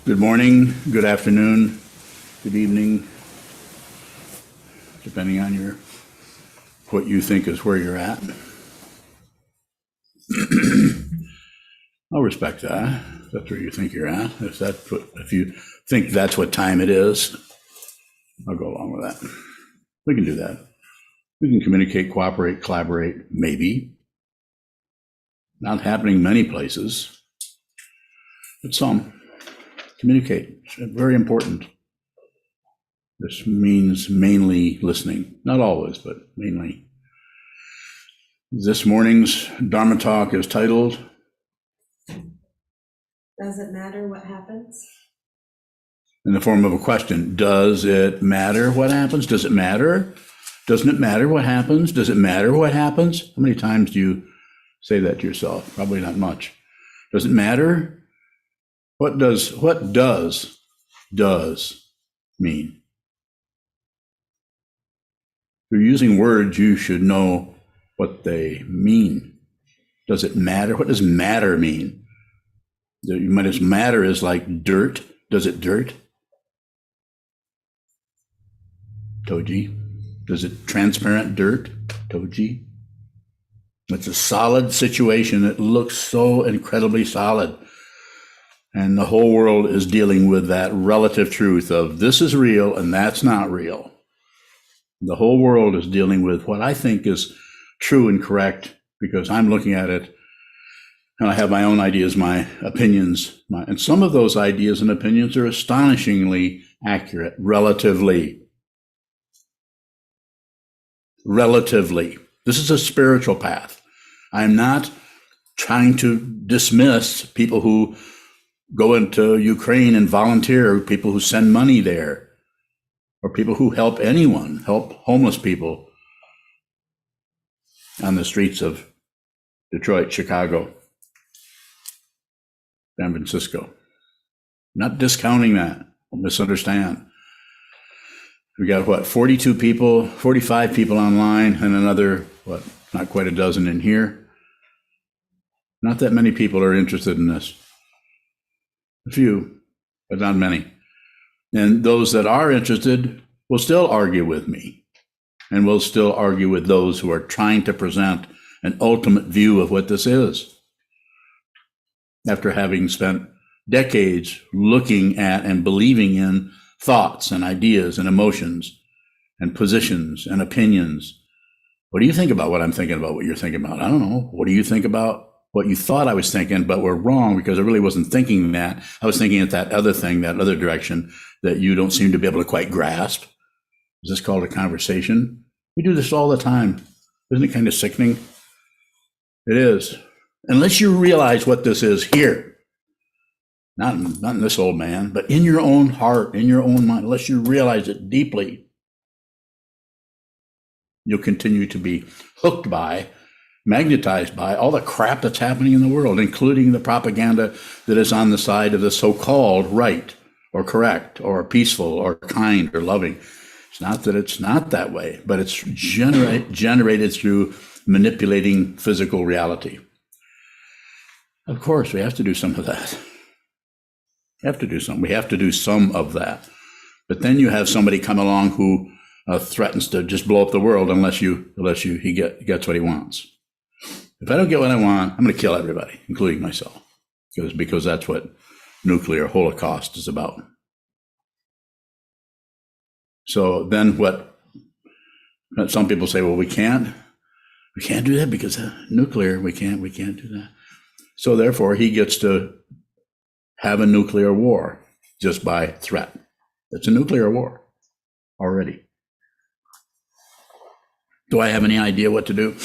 Good morning, good afternoon, good evening, depending on what you think is where you're at. I'll respect that. If that's where you think you're at. If you think that's what time it is, I'll go along with that. We can do that. We can communicate, cooperate, collaborate, maybe. Not happening many places, but some. Communicate. It's very important. This means mainly listening. Not always, but mainly. This morning's Dharma talk is titled, Does it matter what happens? in the form of a question. Does it matter what happens? Does it matter? Doesn't it matter what happens? Does it matter what happens? How many times do you say that to yourself? Probably not much. Does it matter? What does mean? If you're using words, you should know what they mean. Does it matter? What does matter mean? Matter is like dirt. Does it dirt? Toji. Does it transparent dirt? Toji. It's a solid situation. It looks so incredibly solid. And the whole world is dealing with that relative truth of this is real and that's not real. The whole world is dealing with what I think is true and correct because I'm looking at it and I have my own ideas, my opinions, and some of those ideas and opinions are astonishingly accurate, relatively. Relatively. This is a spiritual path. I'm not trying to dismiss people who go into Ukraine and volunteer, people who send money there, or people who help anyone, help homeless people on the streets of Detroit, Chicago, San Francisco. Not discounting that. Don't misunderstand. We got 42 people, 45 people online, and another, not quite a dozen in here. Not that many people are interested in this. A few, but not many. And those that are interested will still argue with me and will still argue with those who are trying to present an ultimate view of what this is. After having spent decades looking at and believing in thoughts and ideas and emotions and positions and opinions. What do you think about what I'm thinking about, what you're thinking about? I don't know. What do you think about what you thought I was thinking, but were wrong because I really wasn't thinking that. I was thinking at that other thing, that other direction that you don't seem to be able to quite grasp. Is this called a conversation? We do this all the time. Isn't it kind of sickening? It is. Unless you realize what this is here, not in this old man, but in your own heart, in your own mind, unless you realize it deeply, you'll continue to be hooked by, magnetized by all the crap that's happening in the world, including the propaganda that is on the side of the so-called right or correct or peaceful or kind or loving. It's not that it's not that way, but it's generated through manipulating physical reality. Of course, we have to do some of that. We have to do some of that. But then you have somebody come along who threatens to just blow up the world unless he gets what he wants. If I don't get what I want, I'm going to kill everybody, including myself, because that's what nuclear holocaust is about. So then some people say, well, we can't do that because nuclear, we can't do that. So therefore, he gets to have a nuclear war just by threat. It's a nuclear war already. Do I have any idea what to do?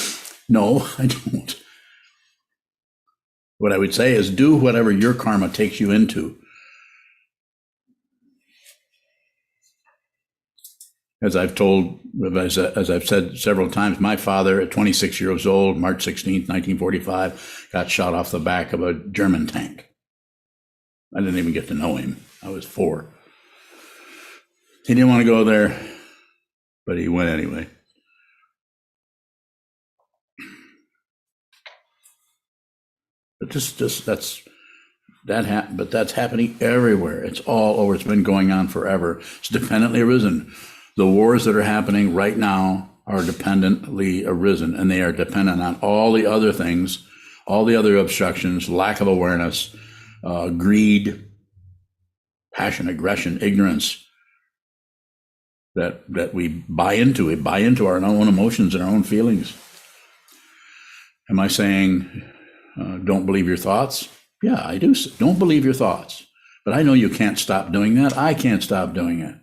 No, I don't. What I would say is do whatever your karma takes you into. As I've said several times, my father at 26 years old, March 16th, 1945, got shot off the back of a German tank. I didn't even get to know him. I was 4. He didn't want to go there, but he went anyway. But just that's But that's happening everywhere. It's all over. It's been going on forever. It's dependently arisen. The wars that are happening right now are dependently arisen, and they are dependent on all the other things, all the other obstructions, lack of awareness, greed, passion, aggression, ignorance that we buy into. We buy into our own emotions and our own feelings. Am I saying don't believe your thoughts? Yeah, I do. Don't believe your thoughts. But I know you can't stop doing that. I can't stop doing it.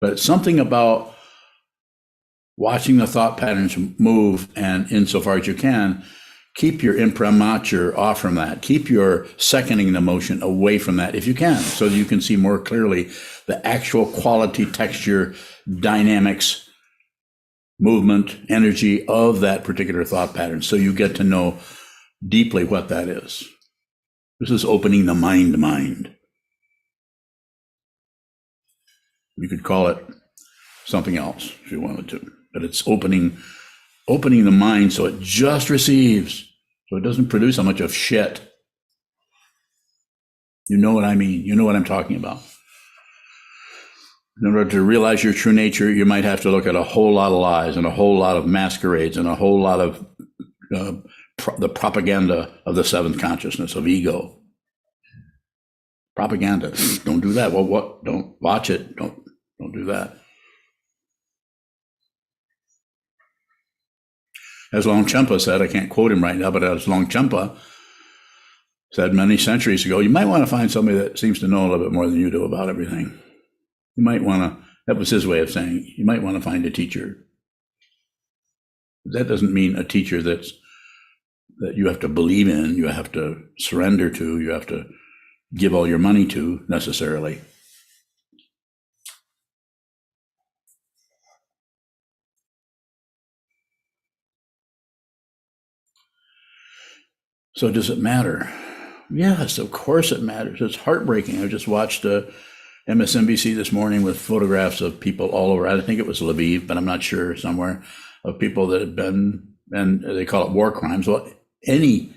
But it's something about watching the thought patterns move, and insofar as you can, keep your imprimatur off from that. Keep your seconding the motion away from that if you can, so that you can see more clearly the actual quality, texture, dynamics, movement, energy of that particular thought pattern, so you get to know deeply what that is. This is opening the mind. You could call it something else if you wanted to, but it's opening the mind so it just receives, so it doesn't produce a bunch of shit. You know what I mean? You know what I'm talking about. In order to realize your true nature, you might have to look at a whole lot of lies and a whole lot of masquerades and a whole lot of the propaganda of the seventh consciousness of ego. Propaganda. Don't do that. Well, what? Don't watch it. Don't do that. As Longchenpa said, I can't quote him right now, but as Longchenpa said many centuries ago, you might want to find somebody that seems to know a little bit more than you do about everything. You might want to, that was his way of saying, you might want to find a teacher. That doesn't mean a teacher that you have to believe in, you have to surrender to, you have to give all your money to necessarily. So does it matter? Yes, of course it matters. It's heartbreaking. I just watched MSNBC this morning with photographs of people all over. I think it was Lviv, but I'm not sure, somewhere, of people that have been, and they call it war crimes. Well, any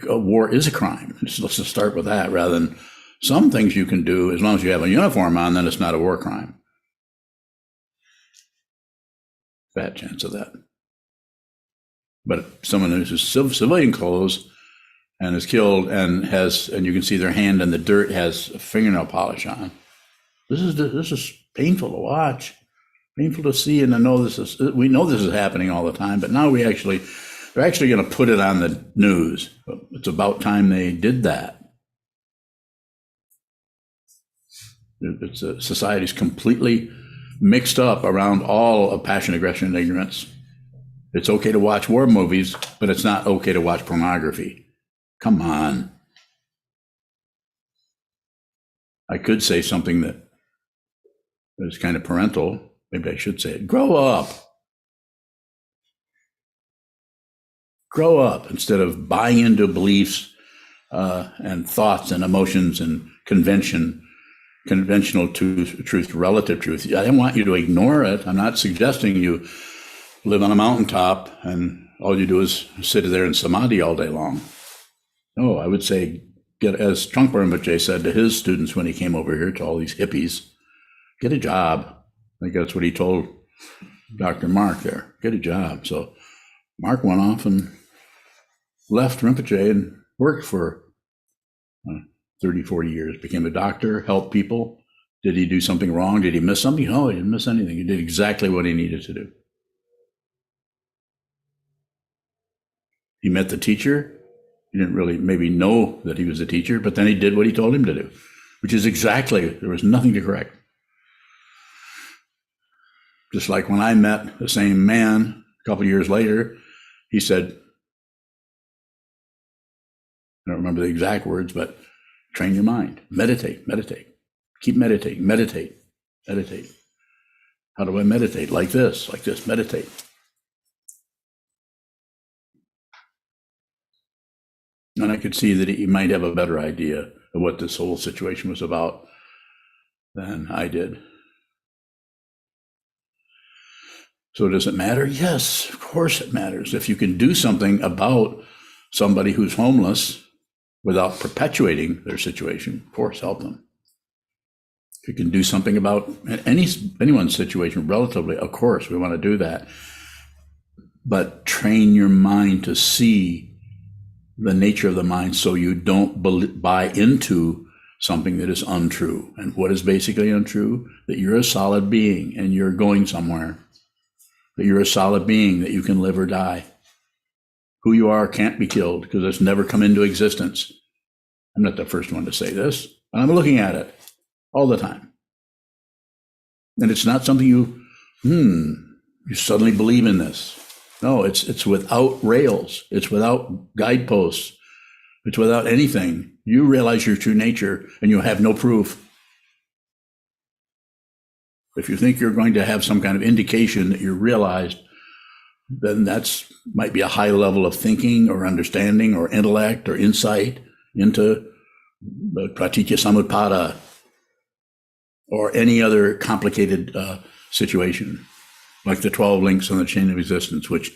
war is a crime. Let's just start with that, rather than some things you can do as long as you have a uniform on, then it's not a war crime. Fat chance of that. But someone who's civilian clothes and is killed and you can see their hand in the dirt, has fingernail polish on. This is painful to watch, painful to see and to know. We know this is happening all the time, but now they're actually going to put it on the news. It's about time they did that. Society's completely mixed up around all of passion, aggression, and ignorance. It's okay to watch war movies, but it's not okay to watch pornography. Come on. I could say something that is kind of parental. Maybe I should say it. Grow up. Grow up instead of buying into beliefs and thoughts and emotions and conventional truth, relative truth. I don't want you to ignore it. I'm not suggesting you live on a mountaintop and all you do is sit there in samadhi all day long. No, I would say, as Trungpa Rinpoche said to his students when he came over here, to all these hippies, get a job. I think that's what he told Dr. Mark there. Get a job. So Mark went off and left Rinpoche and worked for 30, 40 years, became a doctor, helped people. Did he do something wrong? Did he miss something? No, he didn't miss anything. He did exactly what he needed to do. He met the teacher. He didn't really maybe know that he was a teacher, but then he did what he told him to do, which is exactly, there was nothing to correct. Just like when I met the same man a couple of years later, he said, I don't remember the exact words, but train your mind, meditate, keep meditating, meditate. How do I meditate? Like this, meditate. And I could see that he might have a better idea of what this whole situation was about than I did. So does it matter? Yes, of course it matters. If you can do something about somebody who's homeless, without perpetuating their situation, of course, help them. If you can do something about anyone's situation relatively, of course, we want to do that. But train your mind to see the nature of the mind so you don't buy into something that is untrue. And what is basically untrue? That you're a solid being and you're going somewhere. That you're a solid being, that you can live or die. Who you are can't be killed because it's never come into existence. I'm not the first one to say this, and I'm looking at it all the time. And it's not something you suddenly believe in this. No, it's without rails. It's without guideposts. It's without anything. You realize your true nature and you have no proof. If you think you're going to have some kind of indication that you're realized, then that's might be a high level of thinking or understanding or intellect or insight into the pratitya samutpada or any other complicated situation, like the 12 links on the chain of existence, which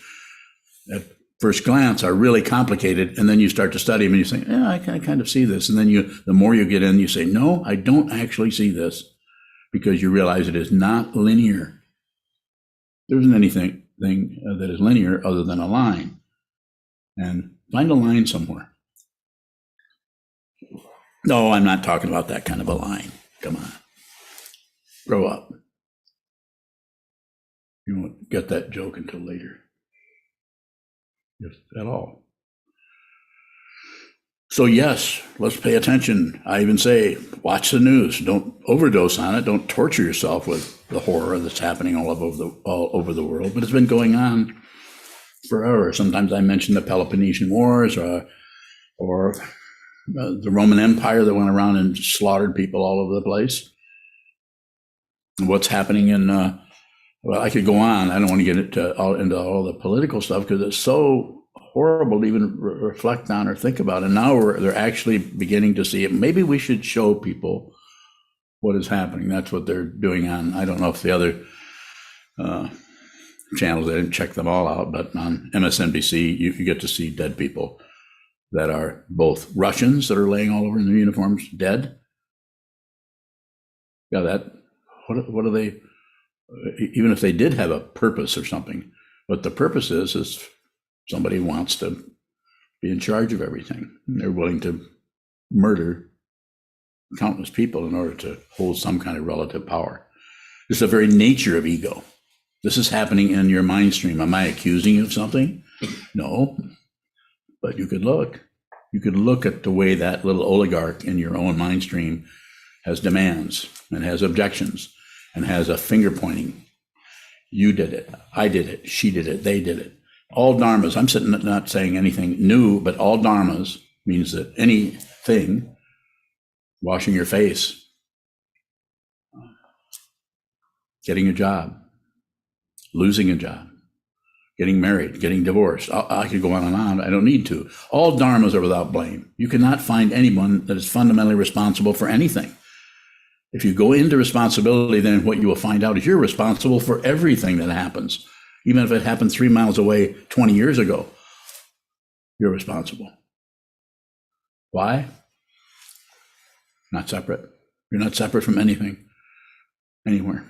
at first glance are really complicated, and then you start to study them and you say, yeah, I kind of see this. And then the more you get in, you say, no, I don't actually see this, because you realize it is not linear. There isn't anything that is linear other than a line. And find a line somewhere. No, I'm not talking about that kind of a line. Come on. Grow up. You won't get that joke until later, if at all. So yes, let's pay attention. I even say, watch the news. Don't overdose on it. Don't torture yourself with the horror that's happening all over the world. But it's been going on forever. Sometimes I mention the Peloponnesian Wars or the Roman Empire that went around and slaughtered people all over the place. What's happening in, well, I could go on. I don't want to get into all the political stuff because it's so horrible to even reflect on or think about. And now they're actually beginning to see it. Maybe we should show people what is happening. That's what they're doing on, I don't know if the other channels, I didn't check them all out, but on MSNBC, you get to see dead people that are both Russians that are laying all over in their uniforms, dead. Yeah, that, what are they, even if they did have a purpose or something, what the purpose is somebody wants to be in charge of everything. They're willing to murder countless people in order to hold some kind of relative power. It's the very nature of ego. This is happening in your mind stream. Am I accusing you of something? No, but you could look. You could look at the way that little oligarch in your own mind stream has demands and has objections and has a finger pointing. You did it. I did it. She did it. They did it. All dharmas, I'm not saying anything new, but all dharmas means that anything, washing your face, getting a job, losing a job, getting married, getting divorced. I could go on and on. I don't need to. All dharmas are without blame. You cannot find anyone that is fundamentally responsible for anything. If you go into responsibility, then what you will find out is you're responsible for everything that happens. Even if it happened 3 miles away 20 years ago, you're responsible. Why? Not separate. You're not separate from anything, anywhere.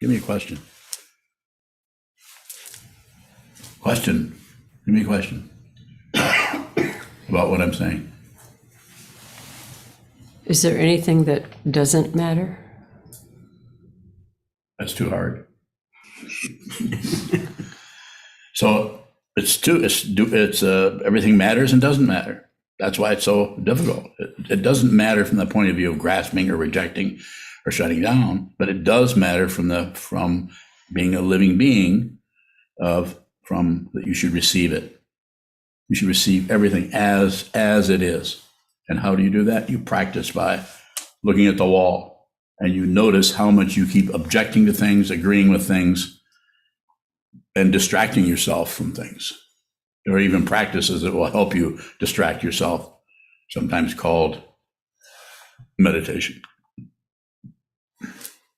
Give me a question. Question. Give me a question about what I'm saying. Is there anything that doesn't matter? That's too hard. So it's everything matters and doesn't matter. That's why it's so difficult. It doesn't matter from the point of view of grasping or rejecting or shutting down, but it does matter from being a living being from that you should receive it. You should receive everything as it is. And how do you do that? You practice by looking at the wall. And you notice how much you keep objecting to things, agreeing with things, and distracting yourself from things. There are even practices that will help you distract yourself, sometimes called meditation.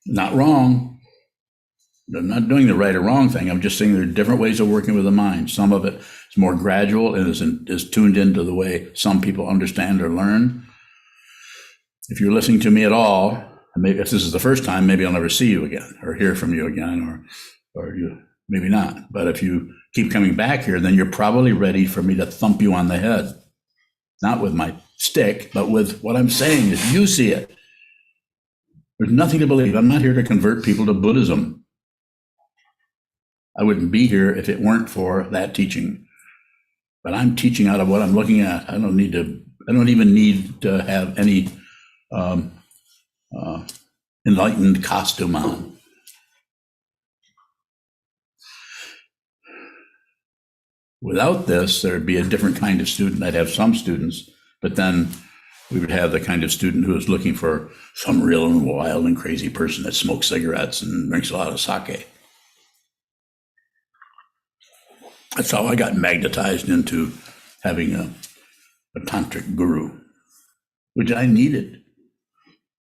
Not wrong, I'm not doing the right or wrong thing. I'm just saying there are different ways of working with the mind. Some of it is more gradual and is tuned into the way some people understand or learn. If you're listening to me at all, maybe if this is the first time, maybe I'll never see you again or hear from you again, or you maybe not. But if you keep coming back here, then you're probably ready for me to thump you on the head. Not with my stick, but with what I'm saying is you see it. There's nothing to believe. I'm not here to convert people to Buddhism. I wouldn't be here if it weren't for that teaching. But I'm teaching out of what I'm looking at. I don't even need to have any enlightened costume on. Without this, there'd be a different kind of student. I'd have some students, but then we would have the kind of student who is looking for some real and wild and crazy person that smokes cigarettes and drinks a lot of sake. That's how I got magnetized into having a tantric guru, which I needed.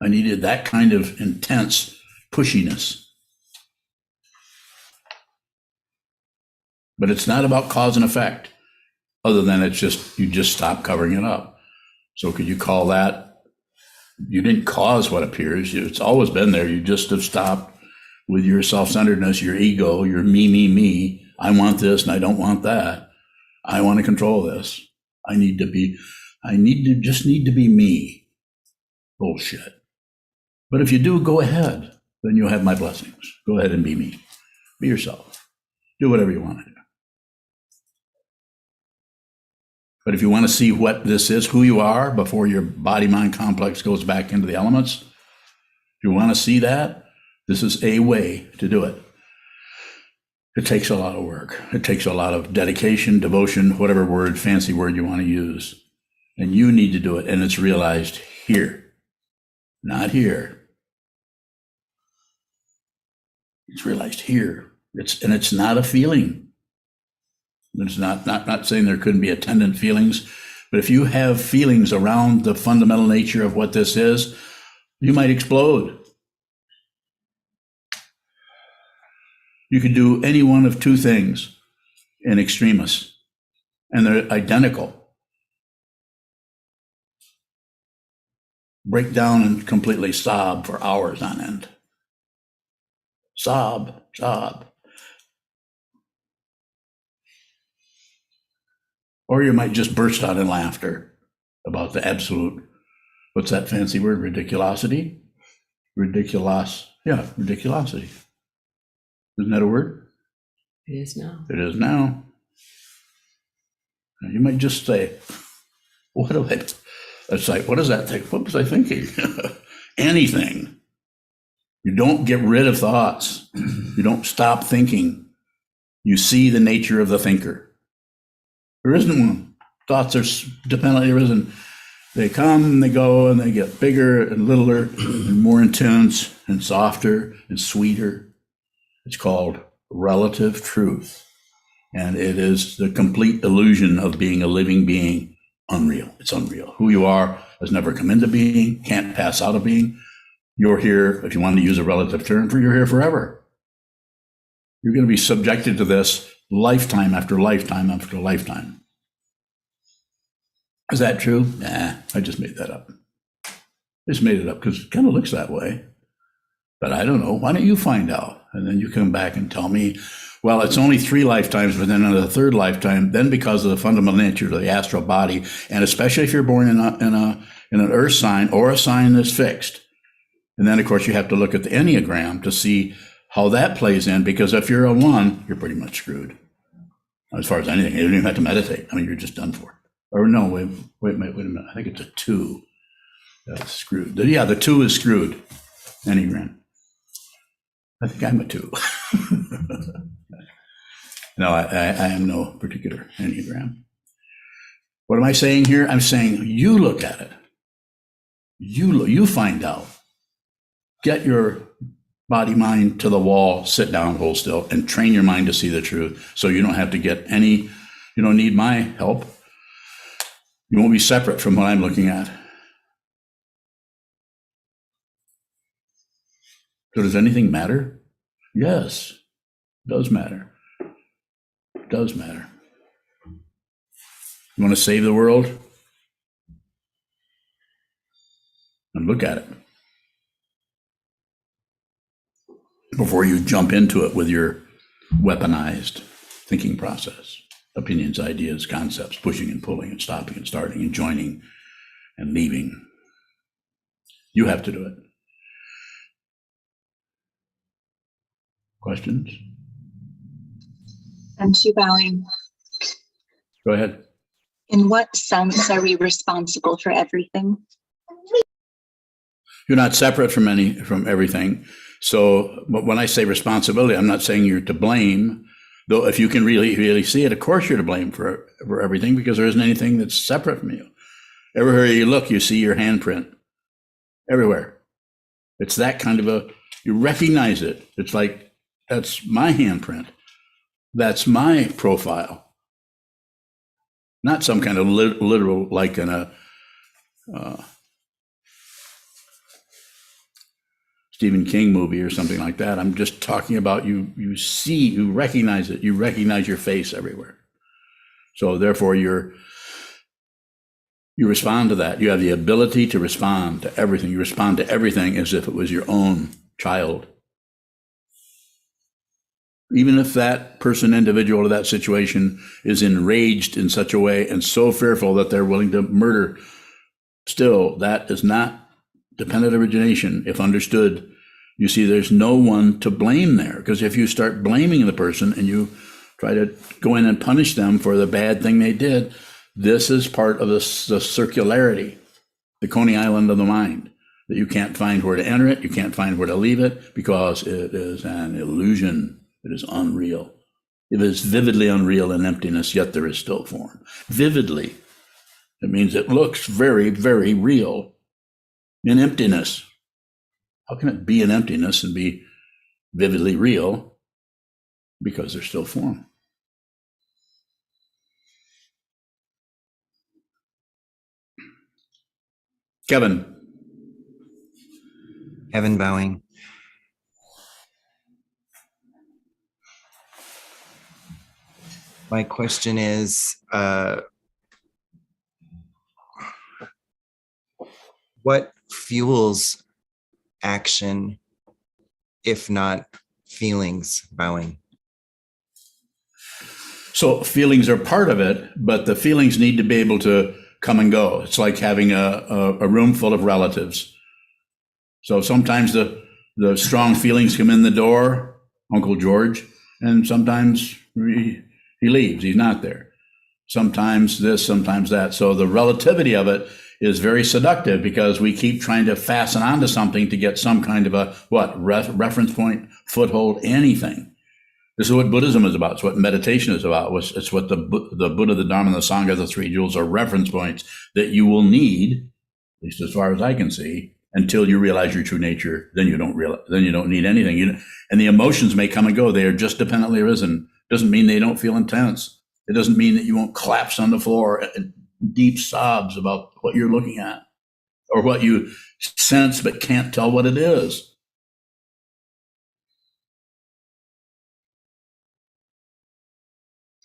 I needed that kind of intense pushiness. But it's not about cause and effect, other than it's just, you just stop covering it up. So could you call that, you didn't cause what appears, it's always been there, you just have stopped with your self-centeredness, your ego, your me. I want this and I don't want that. I want to control this. I need to be me. Bullshit. But if you do, go ahead. Then you'll have my blessings. Go ahead and be me. Be yourself. Do whatever you want to do. But if you want to see what this is, who you are, before your body-mind complex goes back into the elements, if you want to see that, this is a way to do it. It takes a lot of work. It takes a lot of dedication, devotion, whatever word, fancy word you want to use. And you need to do it. And it's realized here, not here. It's realized here. It's not a feeling. It's not saying there couldn't be attendant feelings, but if you have feelings around the fundamental nature of what this is, you might explode. You could do any one of two things in extremis, and they're identical. Break down and completely sob for hours on end. Sob. Or you might just burst out in laughter about the absolute, what's that fancy word, ridiculosity? Ridiculosity. Isn't that a word? It is now. It is now. You might just say, what does that think? What was I thinking? Anything. You don't get rid of thoughts. You don't stop thinking. You see the nature of the thinker. There isn't one. Thoughts are dependent. There isn't. They come and they go and they get bigger and littler and more intense and softer and sweeter. It's called relative truth. And it is the complete illusion of being a living being. Unreal. It's unreal. Who you are has never come into being, can't pass out of being. You're here, if you want to use a relative term, you're here forever. You're going to be subjected to this lifetime after lifetime after lifetime. Is that true? Nah, I just made that up. I just made it up because it kind of looks that way. But I don't know. Why don't you find out? And then you come back and tell me, well, it's only 3 lifetimes, but then in the 3rd lifetime, then because of the fundamental nature of the astral body, and especially if you're born in an earth sign or a sign that's fixed. And then, of course, you have to look at the Enneagram to see how that plays in, because if you're a 1, you're pretty much screwed. As far as anything, you don't even have to meditate. I mean, you're just done for. Or no, wait a minute. I think it's a 2. That's screwed. Yeah, the 2 is screwed. Enneagram. I think I'm a 2. No, I am no particular Enneagram. What am I saying here? I'm saying you look at it. You find out. Get your body, mind to the wall, sit down, hold still, and train your mind to see the truth. So you don't have to you don't need my help. You won't be separate from what I'm looking at. So does anything matter? Yes. Does matter. Does matter. You want to save the world? And look at it before you jump into it with your weaponized thinking process, opinions, ideas, concepts, pushing and pulling and stopping and starting and joining and leaving. You have to do it. Questions? And to bowing. Go ahead. In what sense are we responsible for everything? You're not separate from everything. So, but when I say responsibility, I'm not saying you're to blame. Though, if you can really see it, of course you're to blame for everything, because there isn't anything that's separate from you. Everywhere you look, you see your handprint. Everywhere. It's that kind of you recognize it. It's like, that's my handprint. That's my profile. Not some kind of literal, like in a Stephen King movie or something like that. I'm just talking about you see, you recognize it, you recognize your face everywhere. So therefore you respond to that. You have the ability to respond to everything. You respond to everything as if it was your own child. Even if that person, individual, or that situation is enraged in such a way and so fearful that they're willing to murder, still, that is not dependent origination. If understood, you see there's no one to blame there. Because if you start blaming the person and you try to go in and punish them for the bad thing they did, this is part of the circularity, the Coney Island of the mind, that you can't find where to enter it, you can't find where to leave it, because it is an illusion. It is unreal. It is vividly unreal in emptiness, yet there is still form. Vividly. It means it looks very, very real in emptiness. How can it be in emptiness and be vividly real? Because there's still form. Kevin. Kevin bowing. My question is, what fuels action, if not feelings, bowing? So feelings are part of it, but the feelings need to be able to come and go. It's like having a room full of relatives. So sometimes the strong feelings come in the door, Uncle George, and sometimes he leaves, he's not there. Sometimes this, sometimes that. So the relativity of it is very seductive, because we keep trying to fasten onto something to get some kind of a, reference point, foothold, anything. This is what Buddhism is about. It's what meditation is about. It's what the Buddha, the Dharma, and the Sangha, the three jewels, are reference points that you will need, at least as far as I can see, until you realize your true nature. Then you don't need anything. And the emotions may come and go. They are just dependently arisen. Doesn't mean they don't feel intense. It doesn't mean that you won't collapse on the floor in deep sobs about what you're looking at, or what you sense but can't tell what it is.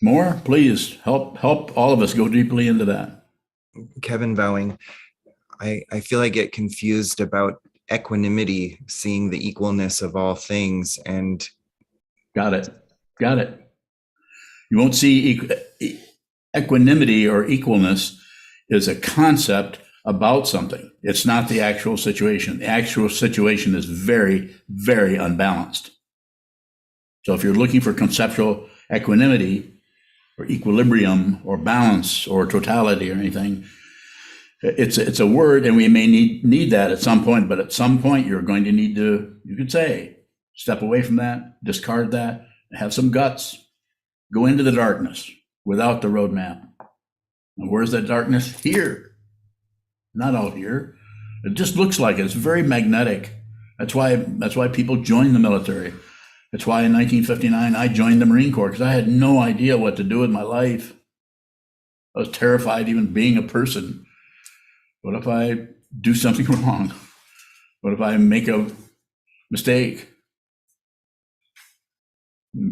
More, please help all of us go deeply into that. Kevin bowing. I feel I get confused about equanimity, seeing the equalness of all things, and Got it. You won't see equanimity or equalness is a concept about something. It's not the actual situation. The actual situation is very, very unbalanced. So if you're looking for conceptual equanimity or equilibrium or balance or totality or anything, it's a word, and we may need that at some point, but at some point you're going to need to, you could say, step away from that, discard that, have some guts, go into the darkness without the roadmap. And where's that darkness? Here. Not out here. It just looks like it. It's very magnetic. That's why people join the military. That's why in 1959 I joined the Marine Corps, because I had no idea what to do with my life. I was terrified even being a person. What if I do something wrong? What if I make a mistake?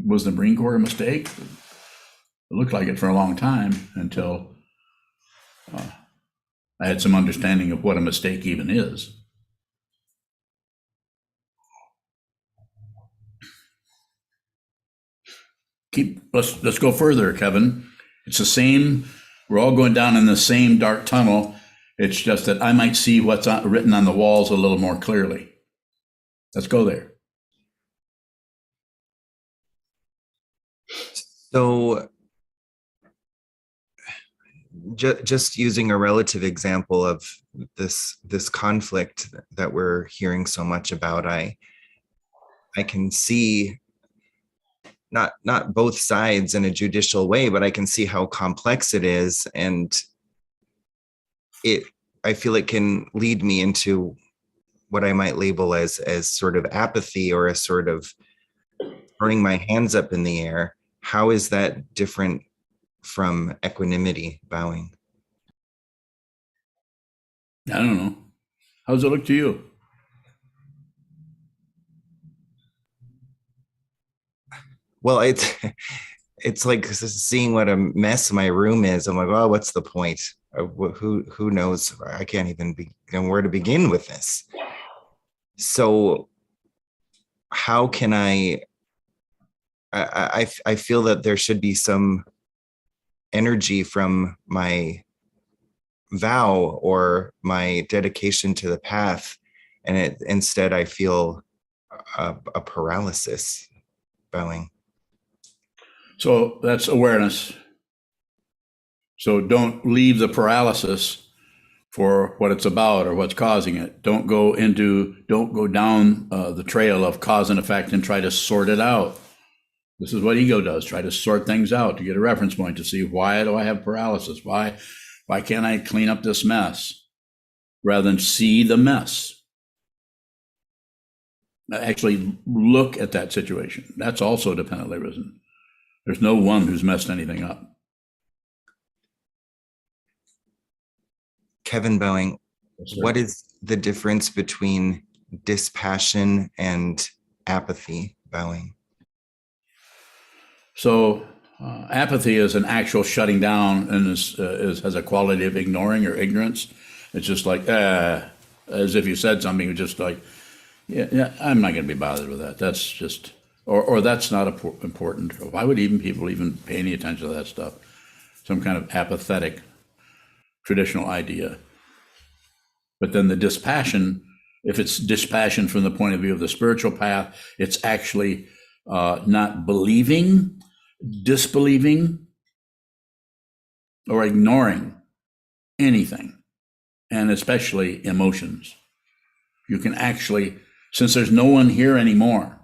Was the Marine Corps a mistake? It looked like it for a long time until I had some understanding of what a mistake even is. Let's go further, Kevin. It's the same. We're all going down in the same dark tunnel. It's just that I might see what's written on the walls a little more clearly. Let's go there. So just using a relative example of this conflict that we're hearing so much about, I can see not both sides in a judicial way, but I can see how complex it is, and I feel it can lead me into what I might label as sort of apathy, or a sort of throwing my hands up in the air. How is that different from equanimity, Bowing? I don't know. How does it look to you? Well, it's like seeing what a mess my room is. I'm like, oh, what's the point? Who knows? I can't even begin where to begin with this. So how can I feel that there should be some energy from my vow or my dedication to the path, and instead I feel a paralysis. Bowing. So that's awareness. So don't leave the paralysis for what it's about or what's causing it. Don't go down the trail of cause and effect and try to sort it out. This is what ego does, try to sort things out to get a reference point to see, why do I have paralysis? Why can't I clean up this mess? Rather than see the mess. Actually look at that situation. That's also dependently risen. There's no one who's messed anything up. Kevin Bowing, what is the difference between dispassion and apathy, Bowing? So apathy is an actual shutting down, and has a quality of ignoring or ignorance. It's just like, as if you said something, just like, yeah, I'm not going to be bothered with that. That's just, or that's not important. Why would people even pay any attention to that stuff? Some kind of apathetic traditional idea. But then the dispassion, if it's dispassion from the point of view of the spiritual path, it's actually not believing, disbelieving, or ignoring anything, and especially emotions. You can actually, since there's no one here anymore,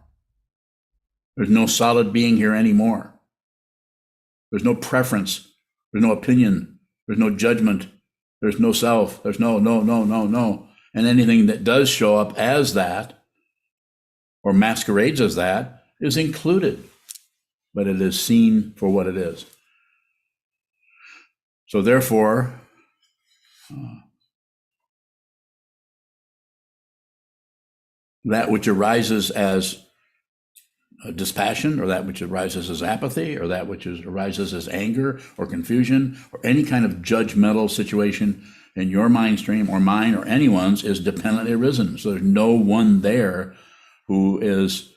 there's no solid being here anymore. There's no preference. There's no opinion. There's no judgment. There's no self. There's no. And anything that does show up as that or masquerades as that is included, but it is seen for what it is. So therefore, that which arises as dispassion, or that which arises as apathy, or that which arises as anger or confusion, or any kind of judgmental situation in your mind stream or mine or anyone's, is dependently arisen. So there's no one there who is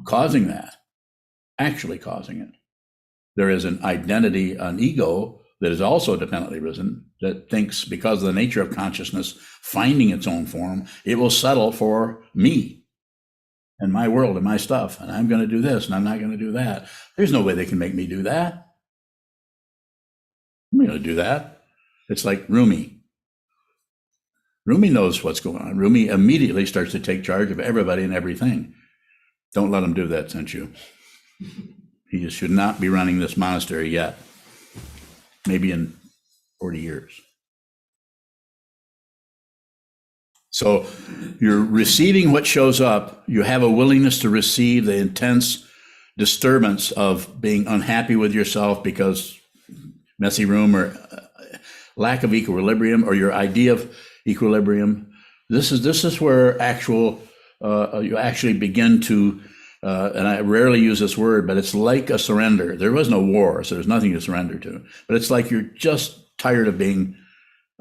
causing that, actually causing it. There is an identity, an ego, that is also dependently risen, that thinks because of the nature of consciousness finding its own form, it will settle for me and my world and my stuff, and I'm going to do this and I'm not going to do that. There's no way they can make me do that. I'm going to do that. It's like Rumi. Rumi knows what's going on. Rumi immediately starts to take charge of everybody and everything. Don't let him do that, Senchu. He just should not be running this monastery yet. Maybe in 40 years. So you're receiving what shows up. You have a willingness to receive the intense disturbance of being unhappy with yourself because messy room or lack of equilibrium, or your idea of equilibrium. This is where you actually begin to and I rarely use this word, but it's like a surrender. There was no war, so there's nothing to surrender to. But it's like you're just tired of being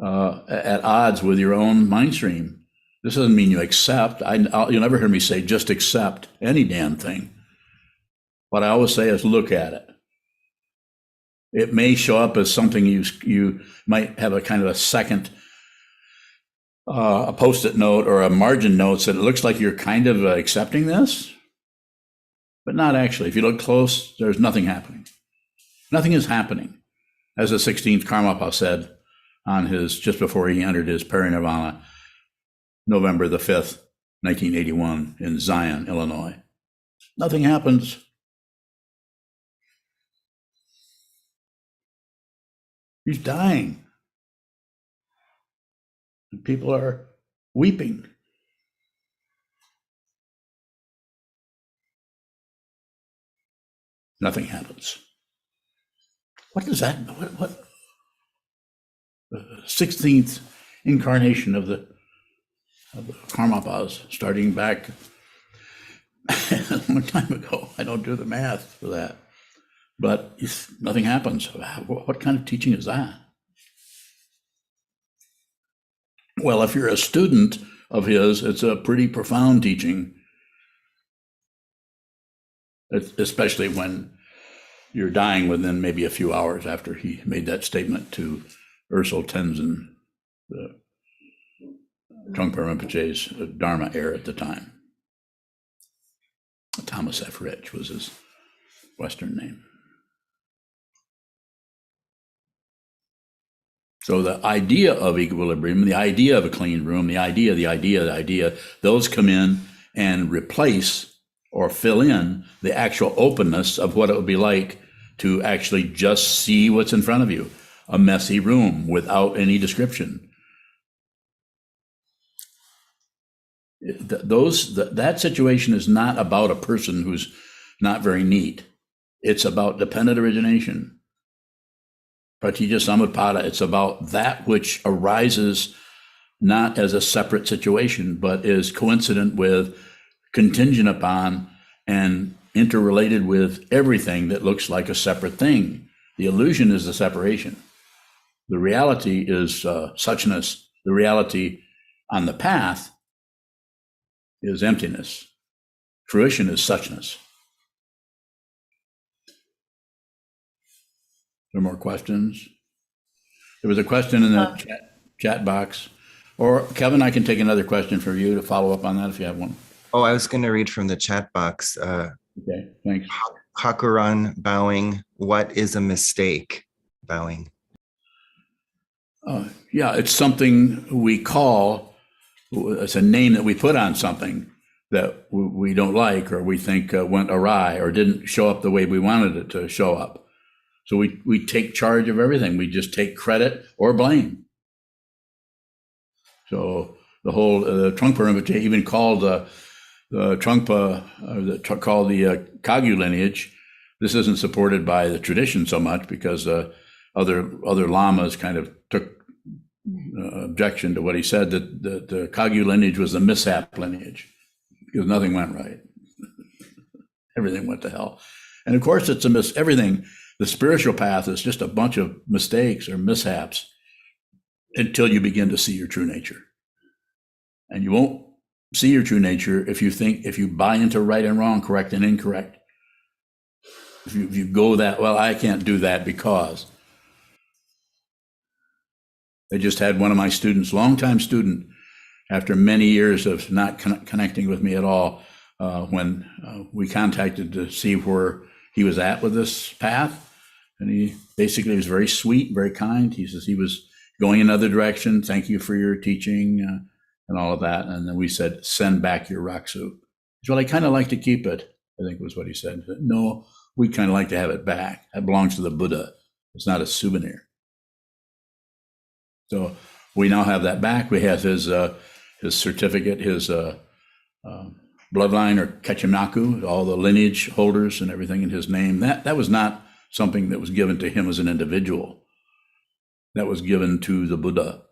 at odds with your own mind stream. This doesn't mean you accept. You'll never hear me say just accept any damn thing. What I always say is look at it. It may show up as something you might have a kind of a second a post-it note or a margin note that it looks like you're kind of accepting this, but not actually. If you look close, there's nothing happening. Nothing is happening. As the 16th Karmapa said on his, just before he entered his parinirvana, November the 5th, 1981 in Zion, Illinois. Nothing happens. He's dying. And people are weeping. Nothing happens. What does that, what the 16th incarnation of the Karmapas, starting back a long time ago. I don't do the math for that. But nothing happens. What kind of teaching is that? Well, if you're a student of his, it's a pretty profound teaching, especially when you're dying within maybe a few hours after he made that statement to Ursel Tenzin, the Trungpa Rinpoche's Dharma heir at the time. Thomas F. Rich was his Western name. So the idea of equilibrium, the idea of a clean room, the idea, those come in and replace or fill in the actual openness of what it would be like to actually just see what's in front of you, a messy room without any description. That situation is not about a person who's not very neat. It's about dependent origination. Pratitya Samutpada, it's about that which arises not as a separate situation, but is coincident with, contingent upon, and interrelated with everything that looks like a separate thing. The illusion is the separation. The reality is suchness. The reality on the path is emptiness. Fruition is suchness. Are there more questions? There was a question in the chat box. Or Kevin, I can take another question for you to follow up on that if you have one. Oh, I was going to read from the chat box. Okay, thanks. Hakuran bowing. What is a mistake? Bowing. Yeah, it's something we call, it's a name that we put on something that we don't like or we think went awry or didn't show up the way we wanted it to show up. So we take charge of everything. We just take credit or blame. So the whole Trungpa Rinpoche even called the Trungpa, called the Kagyu lineage. This isn't supported by the tradition so much because other lamas kind of took objection to what he said, that the Kagyu lineage was a mishap lineage because nothing went right. Everything went to hell. And of course, it's everything. The spiritual path is just a bunch of mistakes or mishaps until you begin to see your true nature. And you won't see your true nature if you buy into right and wrong, correct and incorrect. If you go that, well, I can't do that because. I just had one of my students, longtime student, after many years of not connecting with me at all, when we contacted to see where he was at with this path. And he basically was very sweet, very kind. He says he was going another direction. Thank you for your teaching and all of that. And then we said, send back your Raksu. Well, I kind of like to keep it, I think was what he said. No, we kind of like to have it back. That belongs to the Buddha. It's not a souvenir. So we now have that back. We have his certificate, his bloodline or Kechinaku, all the lineage holders and everything in his name. That was not something that was given to him as an individual. That was given to the Buddha.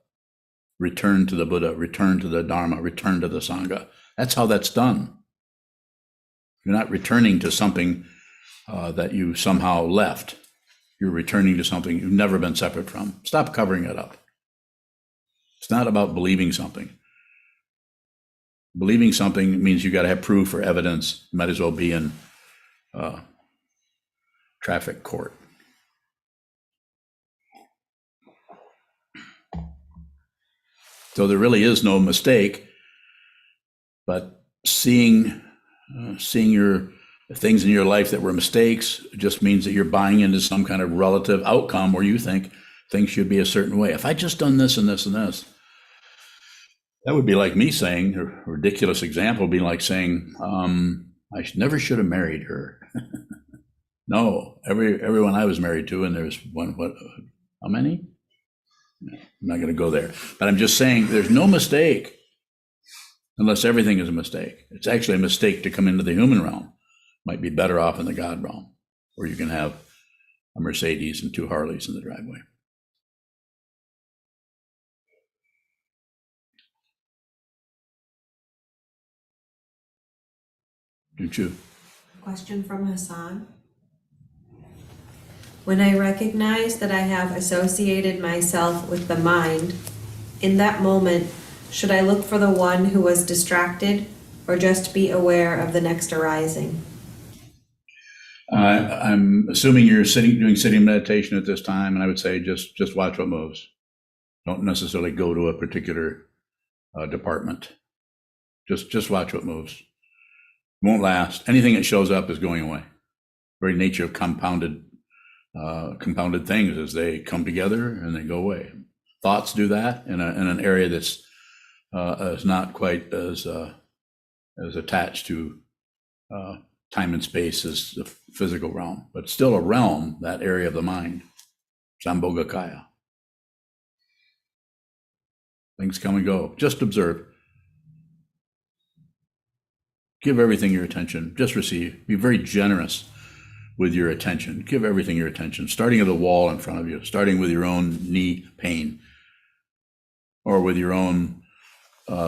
Return to the Buddha, return to the Dharma, return to the Sangha. That's how that's done. You're not returning to something that you somehow left. You're returning to something you've never been separate from. Stop covering it up. It's not about believing something. Believing something means you got to have proof or evidence. You might as well be in traffic court. So there really is no mistake, but seeing your things in your life that were mistakes just means that you're buying into some kind of relative outcome where you think things should be a certain way. If I just done this and this and this, that would be like me saying, a ridiculous example would be like saying, never should have married her. No, everyone I was married to, and there's how many? I'm not going to go there, but I'm just saying there's no mistake unless everything is a mistake. It's actually a mistake to come into the human realm. Might be better off in the God realm, where you can have a Mercedes and 2 Harleys in the driveway. Don't you? Question from Hassan. When I recognize that I have associated myself with the mind, in that moment, should I look for the one who was distracted or just be aware of the next arising? I'm assuming you're doing sitting meditation at this time, and I would say just watch what moves. Don't necessarily go to a particular department. Just watch what moves. It won't last. Anything that shows up is going away. Very nature of compounded things is they come together and they go away. Thoughts do that in an area that's is not quite as attached to time and space as the physical realm, but still a realm, that area of the mind, Sambhogakaya. Things come and go. Just observe. Give everything your attention. Just receive. Be very generous with your attention. Give everything your attention, starting at the wall in front of you, starting with your own knee pain, or with your own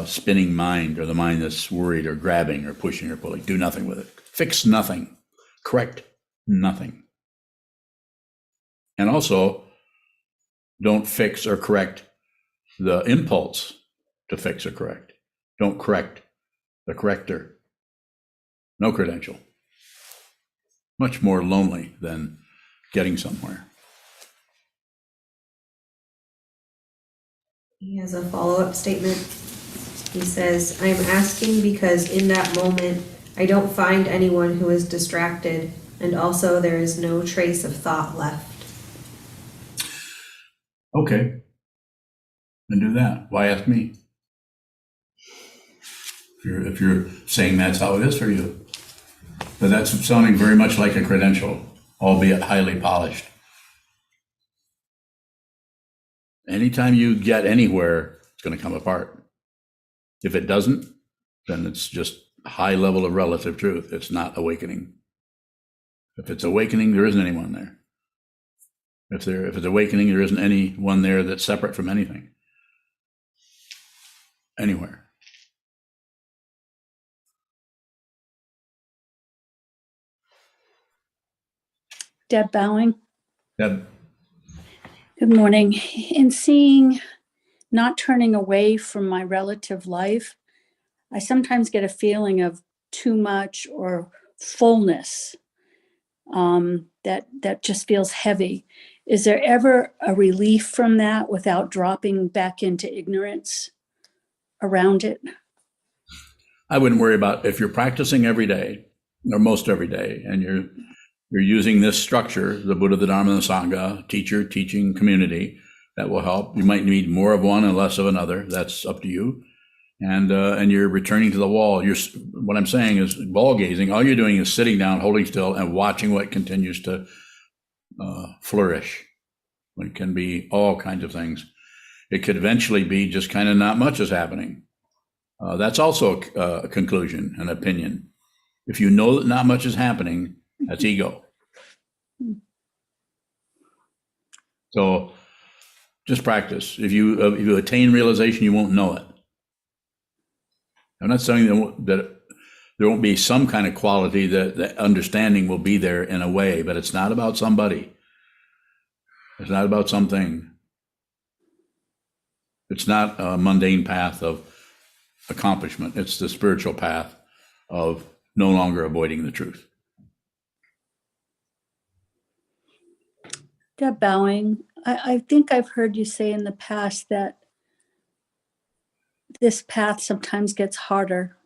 spinning mind, or the mind that's worried or grabbing or pushing or pulling. Do nothing with it. Fix nothing. Correct nothing. And also, don't fix or correct the impulse to fix or correct. Don't correct the corrector. No credential. Much more lonely than getting somewhere. He has a follow-up statement. He says, I'm asking because in that moment, I don't find anyone who is distracted, and also there is no trace of thought left. Okay. Then do that. Why ask me? If you're saying that's how it is for you. But that's sounding very much like a credential, albeit highly polished. Anytime you get anywhere, it's going to come apart. If it doesn't, then it's just a high level of relative truth. It's not awakening. If it's awakening, there isn't anyone there. If it's awakening, there isn't anyone there that's separate from anything. Anywhere. Deb Bowing. Deb. Good morning. In seeing not turning away from my relative life, I sometimes get a feeling of too much or fullness that just feels heavy. Is there ever a relief from that without dropping back into ignorance around it? I wouldn't worry about if you're practicing every day, or most every day, and you're using this structure, the Buddha, the Dharma, and the Sangha, teacher, teaching, community, that will help. You might need more of one and less of another. That's up to you. And you're returning to the wall. What I'm saying is ball gazing. All you're doing is sitting down, holding still, and watching what continues to flourish. It can be all kinds of things. It could eventually be just kind of not much is happening. That's also a conclusion, an opinion. If you know that not much is happening, that's ego. So just practice. If you attain realization, you won't know it. I'm not saying that there won't be some kind of quality that understanding will be there in a way, but it's not about somebody. It's not about something. It's not a mundane path of accomplishment. It's the spiritual path of no longer avoiding the truth. Deb Bowing, I think I've heard you say in the past that this path sometimes gets harder.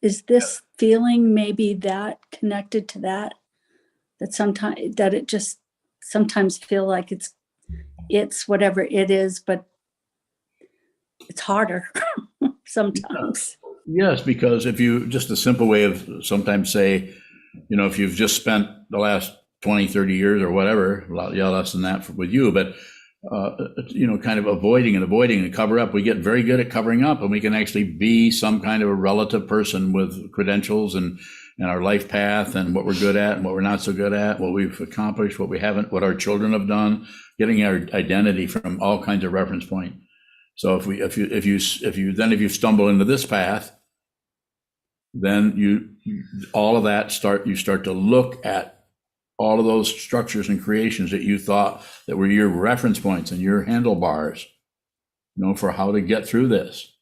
Is this feeling maybe that connected to that? That sometimes that it just sometimes feel like it's whatever it is, but it's harder sometimes. Yes, because if you, just a simple way of sometimes say, if you've just spent the last 20, 30 years or whatever, a lot less than that with you, but, kind of avoiding and cover up. We get very good at covering up, and we can actually be some kind of a relative person with credentials and our life path and what we're good at and what we're not so good at, what we've accomplished, what we haven't, what our children have done, getting our identity from all kinds of reference point. So if you stumble into this path, then you start to look at all of those structures and creations that you thought that were your reference points and your handlebars, for how to get through this.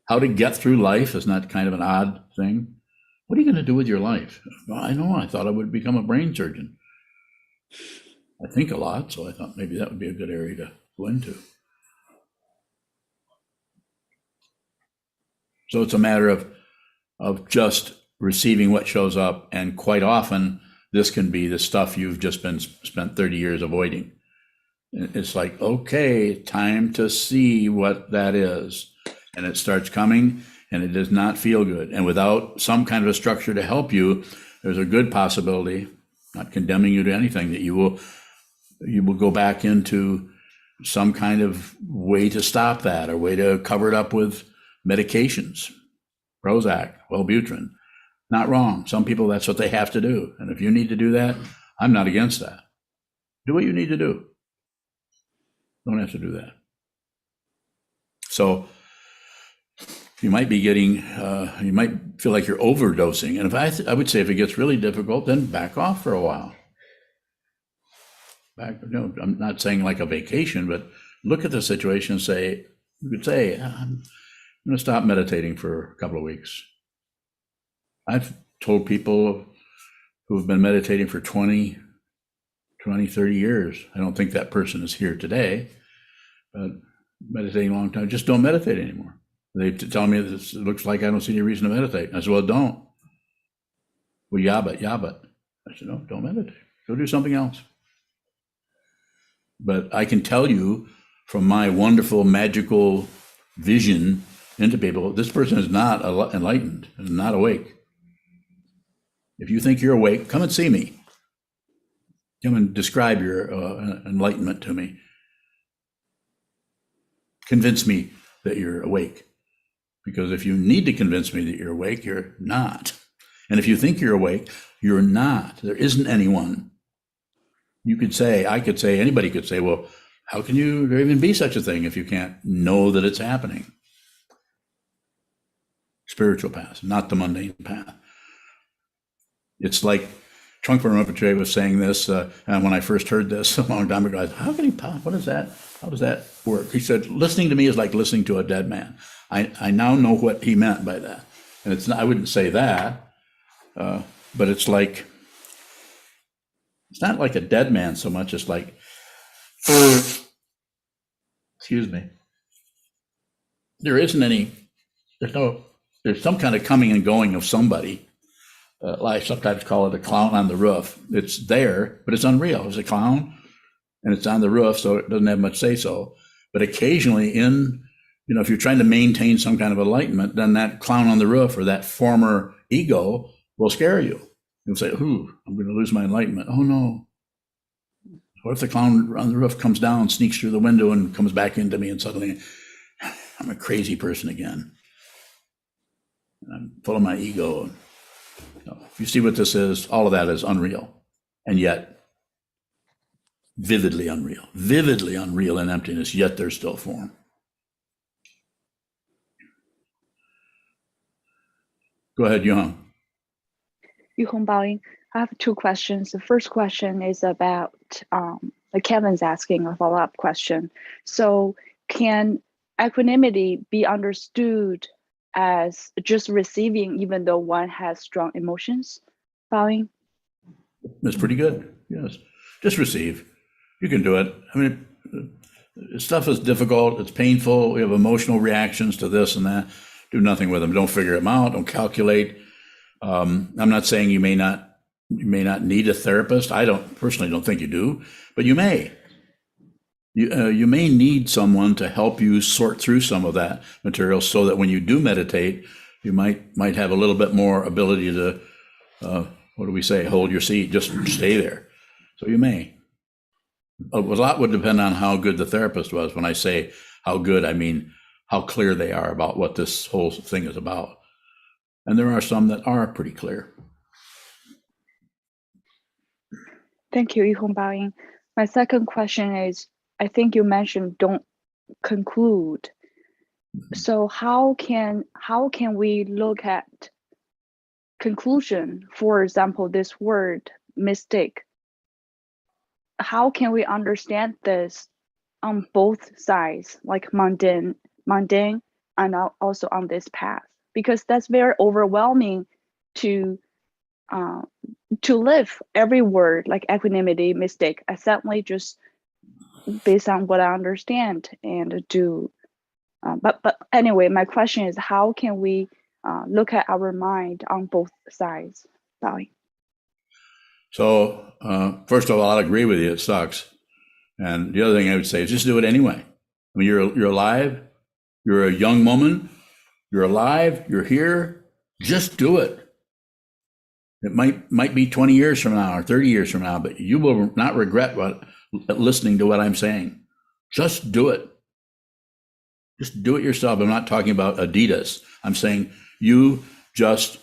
How to get through life is not kind of an odd thing. What are you going to do with your life? Well, I thought I would become a brain surgeon. I think a lot, so I thought maybe that would be a good area to go into. So it's a matter of just receiving what shows up, and quite often this can be the stuff you've just spent 30 years avoiding. It's like, okay, time to see what that is. And it starts coming, and it does not feel good. And without some kind of a structure to help you, there's a good possibility, not condemning you to anything, that you will go back into some kind of way to stop that, or way to cover it up with medications, Prozac, Wellbutrin. Not wrong. Some people, that's what they have to do. And if you need to do that, I'm not against that. Do what you need to do. Don't have to do that. So you might be getting, you might feel like you're overdosing. And I would say if it gets really difficult, then back off for a while. I'm not saying like a vacation, but look at the situation and say, you could say, I'm going to stop meditating for a couple of weeks. I've told people who have been meditating for 20, 30 years, I don't think that person is here today, but meditating a long time, just don't meditate anymore. They tell me this, it looks like I don't see any reason to meditate. I said, well, don't. Well, yeah, but. I said, no, don't meditate. Go do something else. But I can tell you from my wonderful, magical vision into people, this person is not enlightened, is not awake. If you think you're awake, come and see me. Come and describe your enlightenment to me. Convince me that you're awake. Because if you need to convince me that you're awake, you're not. And if you think you're awake, you're not. There isn't anyone. I could say, anybody could say, well, how can there even be such a thing if you can't know that it's happening? Spiritual path, not the mundane path. It's like Trungpa Rinpoche was saying this, and when I first heard this a long time ago, I thought, what is that? How does that work? He said, listening to me is like listening to a dead man. I now know what he meant by that. And it's not, I wouldn't say that, but it's not like a dead man so much, it's like, excuse me. There's some kind of coming and going of somebody. I sometimes call it a clown on the roof. It's there, but it's unreal. It's a clown, and it's on the roof, so it doesn't have much say-so. But occasionally if you're trying to maintain some kind of enlightenment, then that clown on the roof or that former ego will scare you. You'll say, ooh, I'm going to lose my enlightenment. Oh, no. What if the clown on the roof comes down, sneaks through the window, and comes back into me, and suddenly I'm a crazy person again. And I'm full of my ego. If you see what this is, all of that is unreal, and yet vividly unreal in emptiness, yet there's still form. Go ahead, Young. Yuhong Baoying. I have two questions. The first question is about, like Kevin's asking a follow-up question. So can equanimity be understood as just receiving even though one has strong emotions? Baoying? That's pretty good. Yes. Just receive. You can do it. I mean, stuff is difficult. It's painful. We have emotional reactions to this and that. Do nothing with them. Don't figure them out. Don't calculate. I'm not saying you may not need a therapist. I personally don't think you do, but you may. You may need someone to help you sort through some of that material so that when you do meditate, you might have a little bit more ability to, what do we say, hold your seat, just stay there. So you may. A lot would depend on how good the therapist was. When I say how good, I mean how clear they are about what this whole thing is about. And there are some that are pretty clear. Thank you, Yuhong Baoying. My second question is, I think you mentioned don't conclude. So how can we look at conclusion? For example, this word mistake. How can we understand this on both sides, like mundane, and also on this path? Because that's very overwhelming to live every word like equanimity, mistake. I certainly just based on what I understand and do. But anyway, my question is, how can we look at our mind on both sides? Sorry. So first of all, I'll agree with you. It sucks. And the other thing I would say is just do it anyway. I mean, you're alive. You're a young woman. You're alive. You're here. Just do it. It might be 20 years from now or 30 years from now, but you will not regret listening to what I'm saying. Just do it. Just do it yourself. I'm not talking about Adidas. I'm saying you just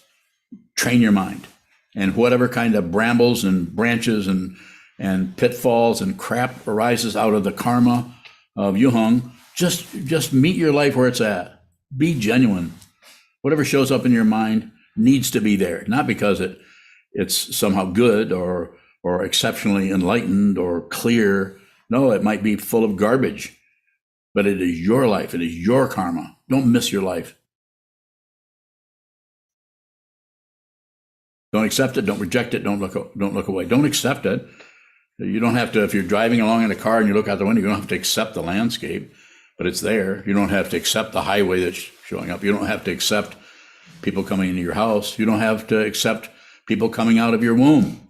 train your mind, and whatever kind of brambles and branches and pitfalls and crap arises out of the karma of Yuhong, just meet your life where it's at. Be genuine. Whatever shows up in your mind needs to be there, not because it's somehow good or exceptionally enlightened or clear. No, it might be full of garbage, but it is your life. It is your karma. Don't miss your life. Don't accept it. Don't reject it. Don't look away. Don't accept it. You don't have to, if you're driving along in a car and you look out the window, you don't have to accept the landscape, but it's there. You don't have to accept the highway that's showing up. You don't have to accept people coming into your house. You don't have to accept people coming out of your womb.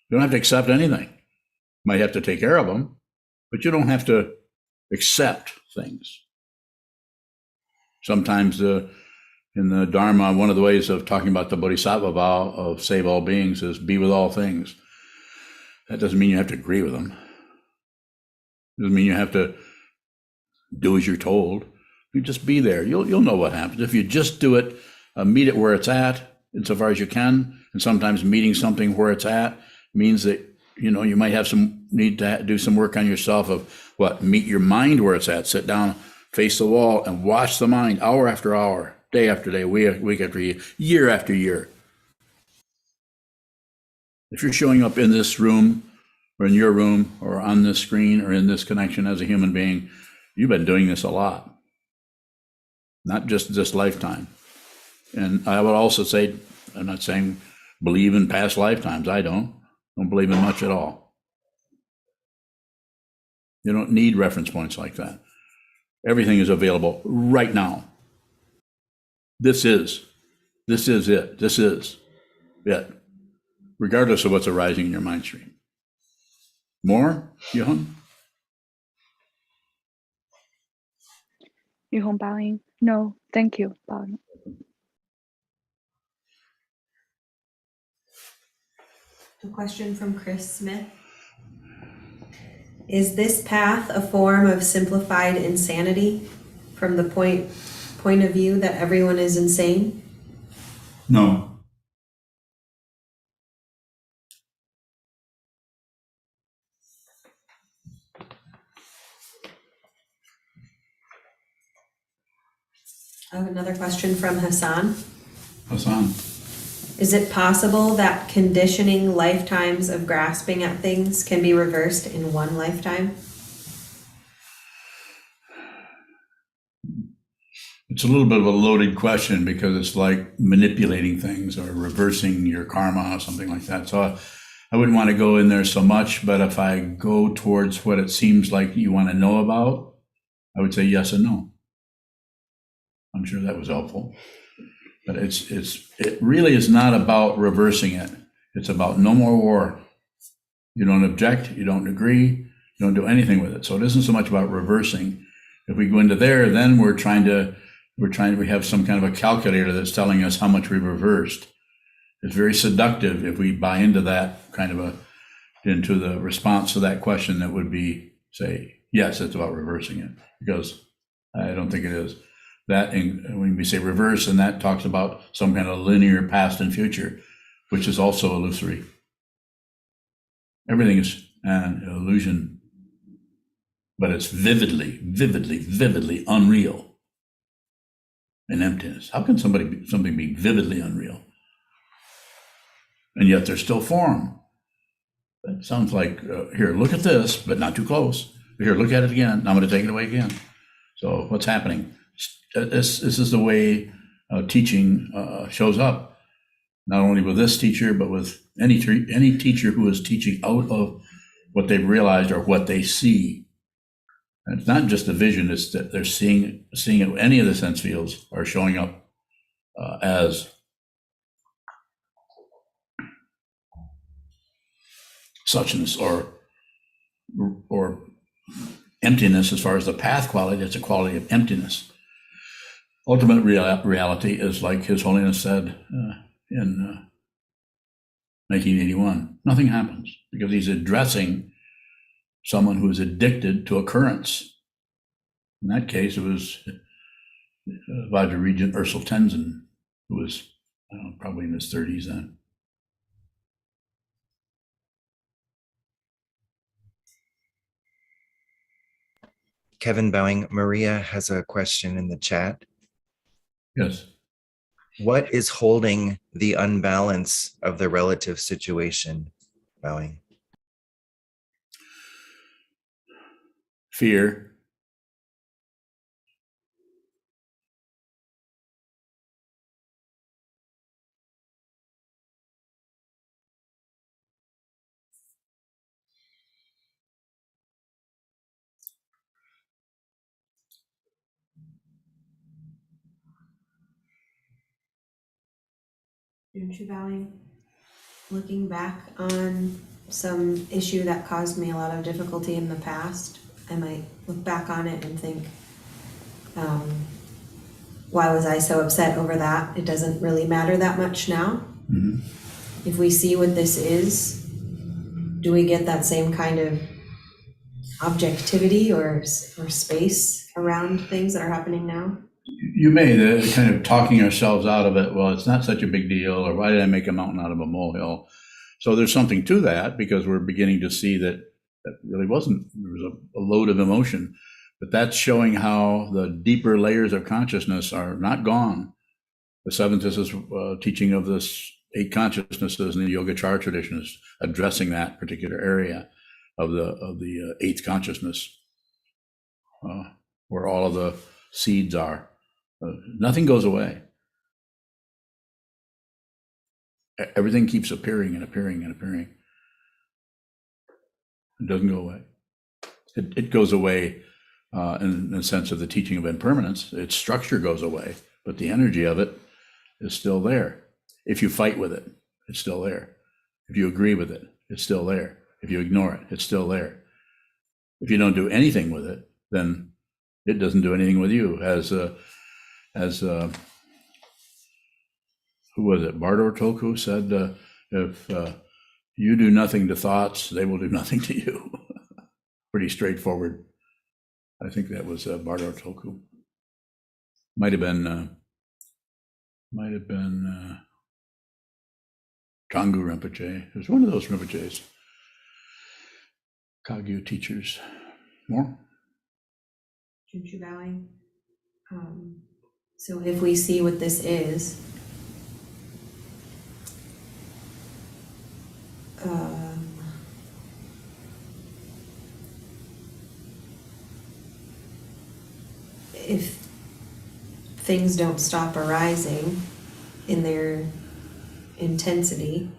You don't have to accept anything. You might have to take care of them, but you don't have to accept things. Sometimes in the Dharma, one of the ways of talking about the Bodhisattva vow of save all beings is be with all things. That doesn't mean you have to agree with them. It doesn't mean you have to do as you're told. You just be there. You'll know what happens. If you just do it, meet it where it's at, insofar as you can. And sometimes meeting something where it's at means that, you might have some need to do some work on yourself of meet your mind where it's at. Sit down, face the wall, and watch the mind hour after hour, day after day, week after year after year. If you're showing up in this room or in your room or on this screen or in this connection as a human being, you've been doing this a lot, not just this lifetime. And I would also say, I'm not saying believe in past lifetimes. I don't believe in much at all. You don't need reference points like that. Everything is available right now. This is it. This is it, regardless of what's arising in your mind stream. More, Yuhong? Yuhong Baoying. No, thank you, Baoying. A question from Chris Smith. Is this path a form of simplified insanity from the point of view that everyone is insane? No. I have another question from Hassan. Hassan. Is it possible that conditioning lifetimes of grasping at things can be reversed in one lifetime? It's a little bit of a loaded question because it's like manipulating things or reversing your karma or something like that. So I wouldn't want to go in there so much, but if I go towards what it seems like you want to know about, I would say yes and no. I'm sure that was helpful. But it really is not about reversing it. It's about no more war. You don't object, you don't agree, you don't do anything with it. So it isn't so much about reversing. If we go into there, then we have some kind of a calculator that's telling us how much we reversed. It's very seductive if we buy into that kind of into the response to that question that would be, say, yes, it's about reversing it, because I don't think it is. That, when we say reverse, and that talks about some kind of linear past and future, which is also illusory. Everything is an illusion, but it's vividly, vividly, vividly unreal and emptiness. How can something be vividly unreal? And yet there's still form. That sounds like, here, look at this, but not too close. Here, look at it again. I'm going to take it away again. So what's happening? This is the way teaching shows up, not only with this teacher, but with any teacher who is teaching out of what they've realized or what they see. And it's not just a vision, it's that they're seeing it. Any of the sense fields are showing up as suchness or emptiness. As far as the path quality, it's a quality of emptiness. Ultimate reality is like His Holiness said in 1981, nothing happens, because he's addressing someone who is addicted to occurrence. In that case, it was Vajra Regent Ursel Tenzin, who was probably in his 30s then. Kevin Bowing, Maria has a question in the chat. Yes. What is holding the unbalance of the relative situation, Bowing? Fear. Aren't you bowing? Looking back on some issue that caused me a lot of difficulty in the past, I might look back on it and think, why was I so upset over that? It doesn't really matter that much now. Mm-hmm. If we see what this is, do we get that same kind of objectivity or space around things that are happening now? You may, the kind of talking ourselves out of it. Well, it's not such a big deal, or why did I make a mountain out of a molehill? So there's something to that, because we're beginning to see that really wasn't, there was a load of emotion, but that's showing how the deeper layers of consciousness are not gone. The seventh is teaching of this 8 consciousnesses in the Yogacara tradition is addressing that particular area of the 8th consciousness, where all of the seeds are. Nothing goes away. Everything keeps appearing and appearing and appearing. It doesn't go away. It goes away in the sense of the teaching of impermanence. Its structure goes away, but the energy of it is still there. If you fight with it, it's still there. If you agree with it, it's still there. If you ignore it, it's still there. If you don't do anything with it, then it doesn't do anything with you. As who was it? Bardor Toku said, if you do nothing to thoughts, they will do nothing to you. Pretty straightforward. I think that was Bardor Toku. Might have been Kangu Rinpoche. It was one of those Rinpoches. Kagyu teachers. More? Junchu bowing. So if we see what this is, things don't stop arising in their intensity,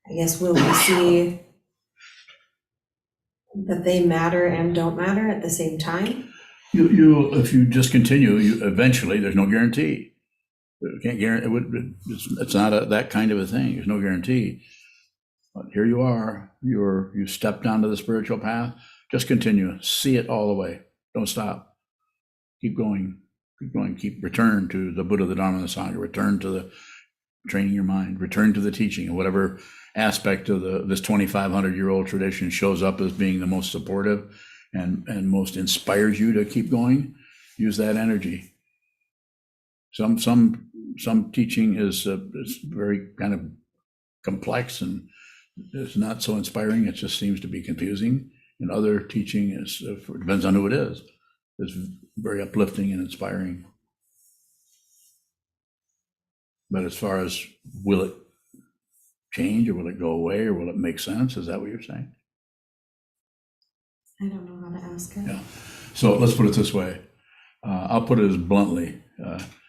I guess will we see that they matter and don't matter at the same time? You if you just continue, you eventually, there's no guarantee. You can't guarantee, it's not that kind of a thing. There's no guarantee. But here you are, you stepped onto the spiritual path. Just continue, see it all the way. Don't stop. Keep going, return to the Buddha, the Dharma, and the Sangha, return to the training your mind, return to the teaching, and whatever aspect of this 2,500-year-old tradition shows up as being the most supportive and most inspires you to keep going, use that energy. Some teaching is very kind of complex and it's not so inspiring. It just seems to be confusing. And other teaching is, it depends on who it is very uplifting and inspiring. But as far as will it change or will it go away or will it make sense? Is that what you're saying? I don't know how to ask her. Yeah. So let's put it this way. I'll put it as bluntly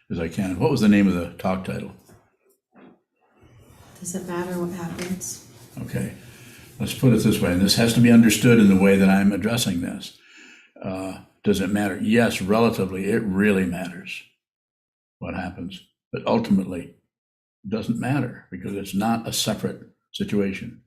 as I can. What was the name of the talk title? Does it matter what happens? Okay. Let's put it this way. And this has to be understood in the way that I'm addressing this. Does it matter? Yes, relatively, it really matters what happens. But ultimately, it doesn't matter because it's not a separate situation.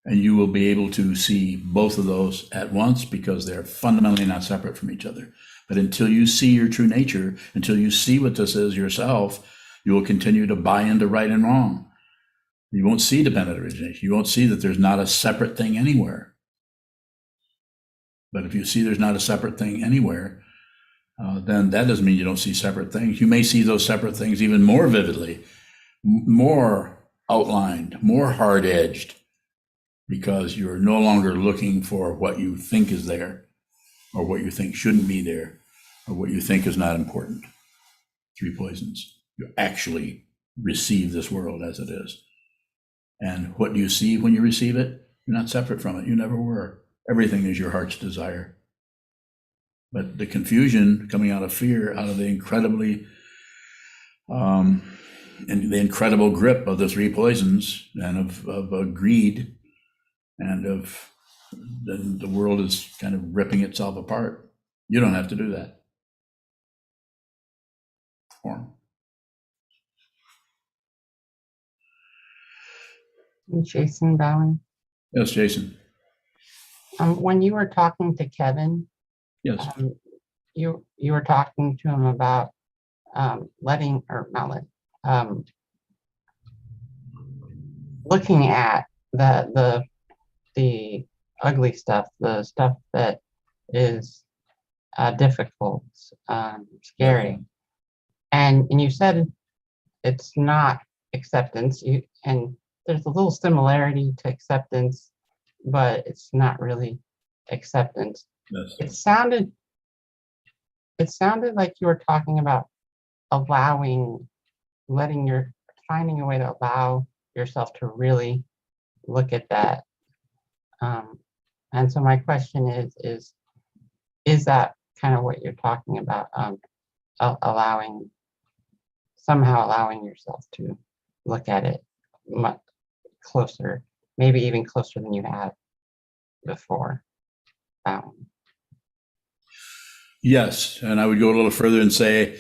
And you will be able to see both of those at once because they're fundamentally not separate from each other. But until you see your true nature, until you see what this is yourself, you will continue to buy into right and wrong. You won't see dependent origination. You won't see that there's not a separate thing anywhere. But if you see there's not a separate thing anywhere, then that doesn't mean you don't see separate things. You may see those separate things even more vividly, more outlined, more hard-edged, because you're no longer looking for what you think is there, or what you think shouldn't be there, or what you think is not important. Three poisons. You actually receive this world as it is. And what do you see when you receive it? You're not separate from it. You never were. Everything is your heart's desire. But the confusion coming out of fear, out of the incredibly, and the incredible grip of the three poisons and of greed, and of then the world is kind of ripping itself apart. You don't have to do that. Form. Jason Bowen. Yes, Jason. When you were talking to Kevin, Yes. You were talking to him about looking at the ugly stuff, the stuff that is difficult, scary, and you said it's not acceptance. And there's a little similarity to acceptance, but it's not really acceptance. Yes. It sounded like you were talking about finding a way to allow yourself to really look at that. And so my question is that kind of what you're talking about? Somehow allowing yourself to look at it much closer, maybe even closer than you have before. Yes, and I would go a little further and say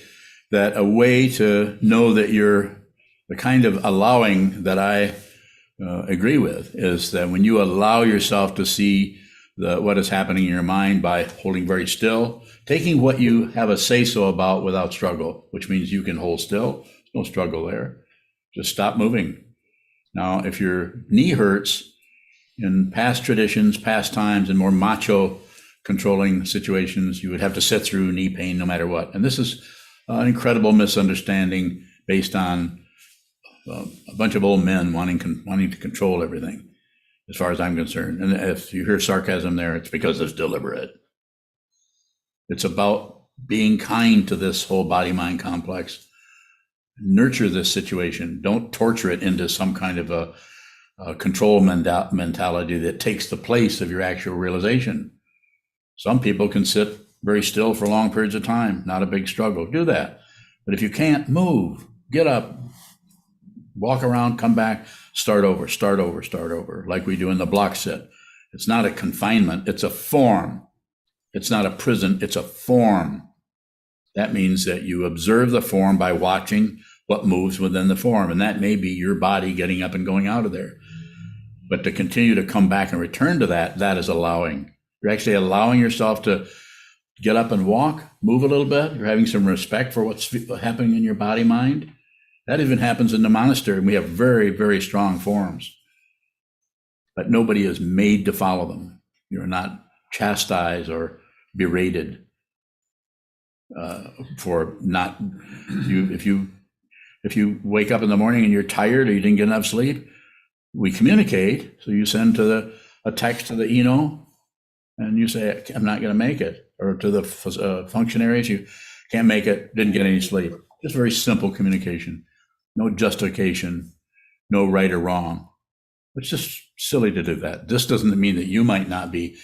that a way to know that you're the kind of allowing that I agree with is that when you allow yourself to see what is happening in your mind by holding very still, taking what you have a say-so about without struggle, which means you can hold still, there's no struggle there. Just stop moving. Now, if your knee hurts, in past traditions, past times, and more macho controlling situations, you would have to sit through knee pain no matter what. And this is an incredible misunderstanding based on a bunch of old men wanting to control everything, as far as I'm concerned. And if you hear sarcasm there, it's because it's deliberate. It's about being kind to this whole body-mind complex. Nurture this situation. Don't torture it into some kind of a control mentality that takes the place of your actual realization. Some people can sit very still for long periods of time. Not a big struggle. Do that. But if you can't, move, get up, walk around, come back, start over, like we do in the block sit. It's not a confinement, it's a form. It's not a prison, it's a form. That means that you observe the form by watching what moves within the form. And that may be your body getting up and going out of there. But to continue to come back and return to that, that is allowing. You're actually allowing yourself to get up and walk, move a little bit. You're having some respect for what's happening in your body, mind. That even happens in the monastery. And we have very, very strong forms. But nobody is made to follow them. You're not chastised or berated for not you. If you wake up in the morning and you're tired or you didn't get enough sleep, we communicate. So you send a text to the Eno, and you say, "I'm not going to make it," or to the functionaries, "You can't make it. Didn't get any sleep." Just very simple communication. No justification. No right or wrong. It's just silly to do that. This doesn't mean that you might not be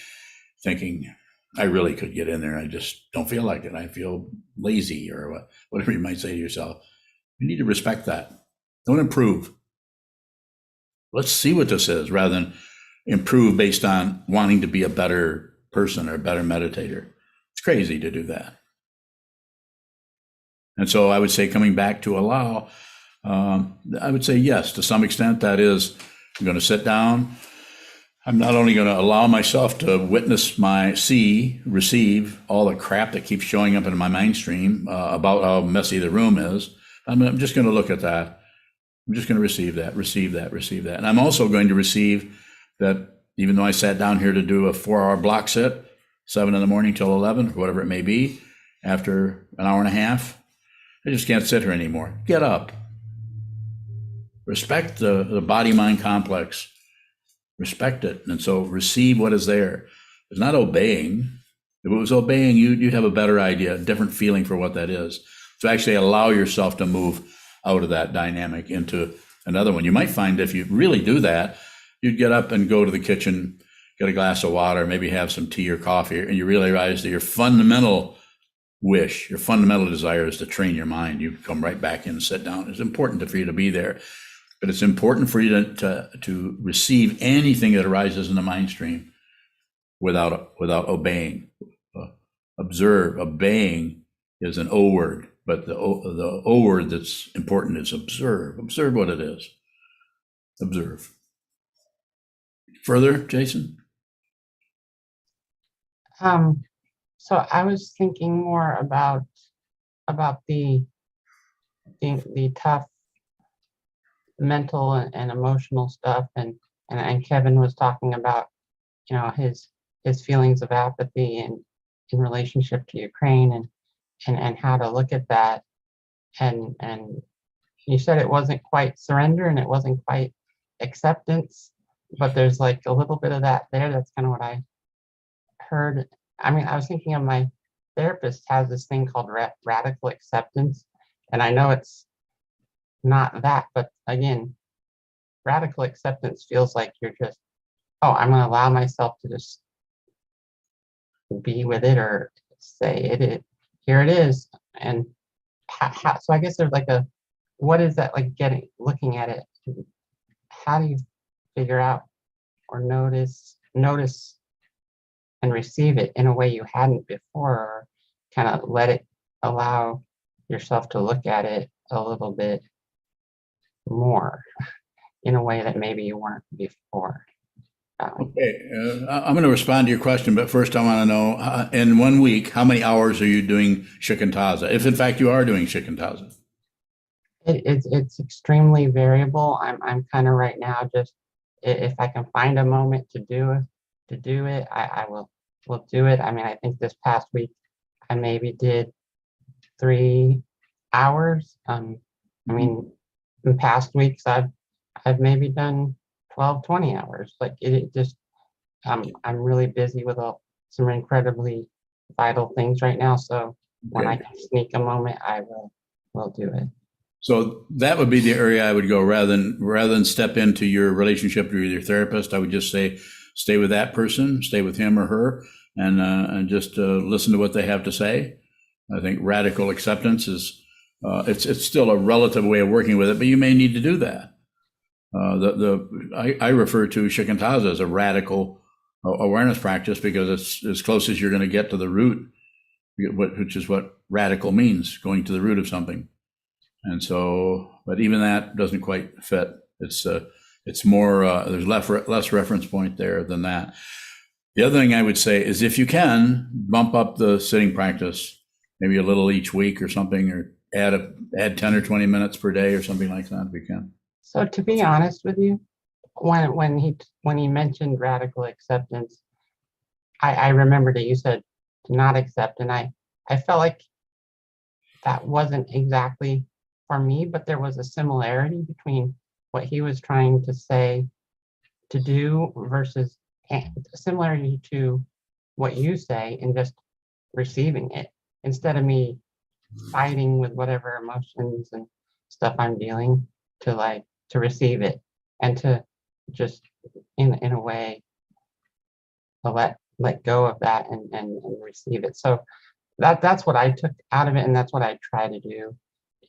thinking, "I really could get in there. I just don't feel like it. I feel lazy," or whatever you might say to yourself. You need to respect that. Don't improve. Let's see what this is rather than improve based on wanting to be a better person or a better meditator. It's crazy to do that. And so I would say, coming back to allow, I would say yes, to some extent. That is, I'm going to sit down. I'm not only going to allow myself to witness receive all the crap that keeps showing up in my mind stream about how messy the room is. I'm just going to look at that. I'm just going to receive that. And I'm also going to receive that even though I sat down here to do a 4-hour block sit, 7 in the morning till 11, whatever it may be, after an hour and a half, I just can't sit here anymore. Get up. Respect the body-mind complex. Respect it. And so receive what is there. It's not obeying. If it was obeying, you'd have a better idea, a different feeling for what that is. So actually allow yourself to move out of that dynamic into another one. You might find if you really do that, you'd get up and go to the kitchen, get a glass of water, maybe have some tea or coffee, and you realize that your fundamental wish, your fundamental desire is to train your mind. You come right back in and sit down. It's important for you to be there. But it's important for you to receive anything that arises in the mind stream without obeying. Observe. Obeying is an O word, but the O word that's important is observe. Observe what it is. Observe. Further, Jason? So I was thinking more about the tough mental and emotional stuff, and Kevin was talking about, his feelings of apathy and in relationship to Ukraine and how to look at that, and you said it wasn't quite surrender and it wasn't quite acceptance, but there's like a little bit of that there. That's kind of what I heard. I mean, I was thinking of my therapist has this thing called radical acceptance, and I know it's not that, but again, radical acceptance feels like you're just, I'm going to allow myself to just be with it, or say it here it is. And so I guess there's like what is that like looking at it? How do you figure out or notice and receive it in a way you hadn't before, or kind of allow yourself to look at it a little bit more in a way that maybe you weren't before? Okay, I'm going to respond to your question, but first I want to know, in 1 week, how many hours are you doing shikantaza, if in fact you are doing shikantaza? It's extremely variable. I'm kind of right now just, if I can find a moment to do it, I will do it. I mean, I think this past week I maybe did 3 hours. I mean, in past weeks I've maybe done 12, 20 hours. Like it just, I'm really busy with some incredibly vital things right now. So when I can sneak a moment, I will do it. So that would be the area I would go rather than step into your relationship with your therapist. I would just say, stay with that person, stay with him or her, and just listen to what they have to say. I think radical acceptance is it's still a relative way of working with it, but you may need to do that. I refer to shikantaza as a radical awareness practice because it's as close as you're going to get to the root, which is what radical means, going to the root of something. And so, but even that doesn't quite fit. It's more, there's less reference point there than that. The other thing I would say is if you can, bump up the sitting practice, maybe a little each week or something, or add 10 or 20 minutes per day or something like that if you can. So to be honest with you, when he mentioned radical acceptance, I remember that you said to not accept, and I felt like that wasn't exactly for me, but there was a similarity between what he was trying to say to do versus similarity to what you say and just receiving it instead of me fighting with whatever emotions and stuff I'm dealing to receive it and to just in a way to let go of that and receive it. So that's what I took out of it, and that's what I try to do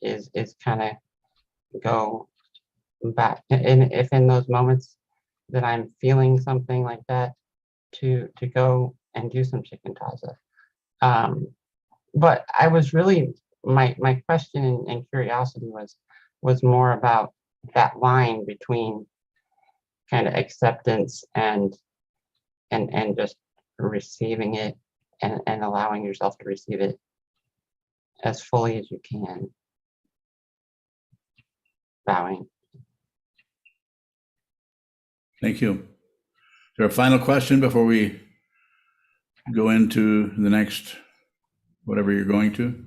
is kind of go back, and if in those moments that I'm feeling something like that, to go and do some shikantaza. But I was really my question and curiosity was more about that line between kind of acceptance and just receiving it and allowing yourself to receive it as fully as you can. Bowing. Thank you. Is there a final question before we go into the next, whatever you're going to?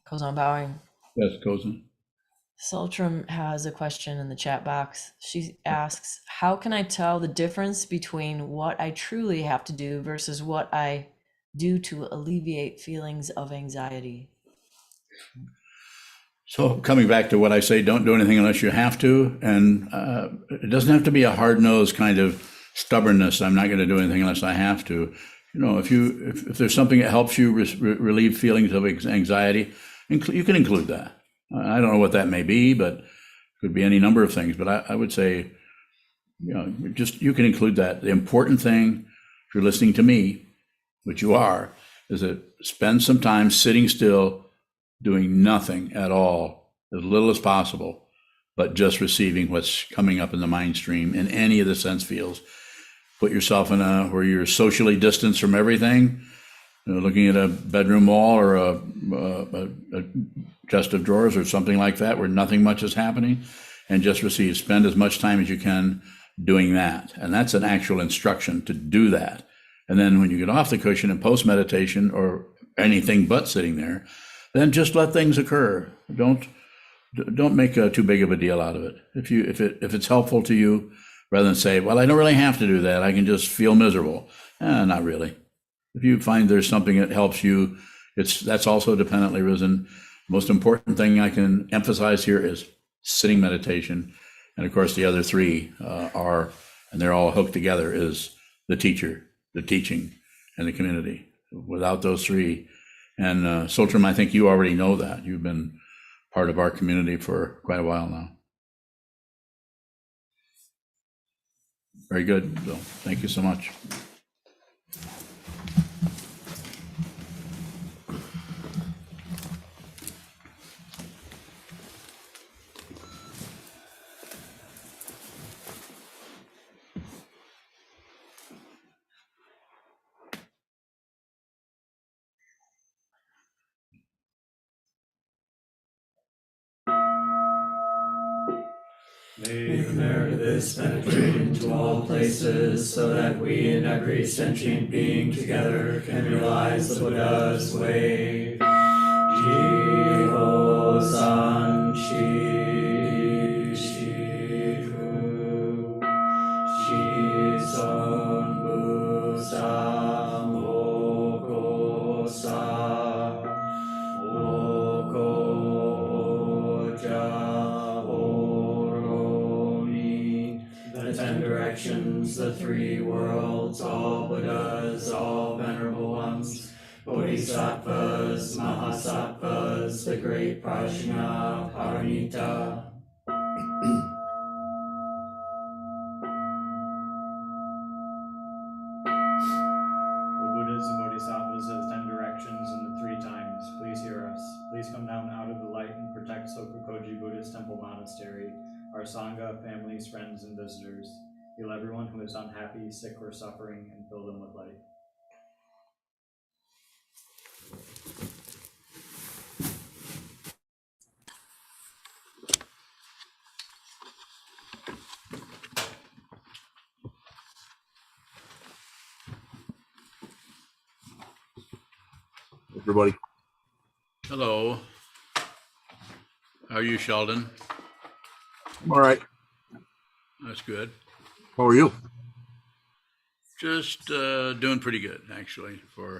Goes on bowing. Yes, Kozan. Sultram has a question in the chat box. She asks, how can I tell the difference between what I truly have to do versus what I do to alleviate feelings of anxiety? So coming back to what I say, don't do anything unless you have to. And it doesn't have to be a hard-nosed kind of stubbornness. I'm not going to do anything unless I have to. You know, if there's something that helps you relieve feelings of anxiety, you can include that. I don't know what that may be, but it could be any number of things. But I would say, you know, you can include that. The important thing, if you're listening to me, which you are, is that spend some time sitting still, doing nothing at all, as little as possible, but just receiving what's coming up in the mind stream in any of the sense fields. Put yourself in where you're socially distanced from everything, you know, looking at a bedroom wall or a chest of drawers or something like that, where nothing much is happening, and just receive. Spend as much time as you can doing that. And that's an actual instruction to do that. And then when you get off the cushion and post meditation or anything but sitting there, then just let things occur. Don't make too big of a deal out of it. If it's helpful to you, rather than say, well, I don't really have to do that, I can just feel miserable. Not really. If you find there's something that helps you, that's also dependently risen. Most important thing I can emphasize here is sitting meditation. And of course, the other three are, and they're all hooked together, is the teacher, the teaching, and the community. Without those three, and Sultram, I think you already know that. You've been part of our community for quite a while now. Very good. So thank you so much. May the merit of this penetrate into all places, so that we and every sentient being together can realize the Buddha's way. Jiho san shi shiku, shi son bu sa moko sa, moko ja. The 10 directions, the 3 Buddhas, all venerable ones, Bodhisattvas, Mahasattvas, the great Prajna Paramita. O Buddhas and Bodhisattvas of the 10 directions and the 3 times, please hear us. Please come down out of the light and protect Sokukoji Buddhist Temple Monastery, our Sangha, families, friends, and visitors. Heal everyone who is unhappy, sick, or suffering, and fill them with light. Everybody. Hello. How are you, Sheldon? All right. That's good. How are you? Just doing pretty good, actually, for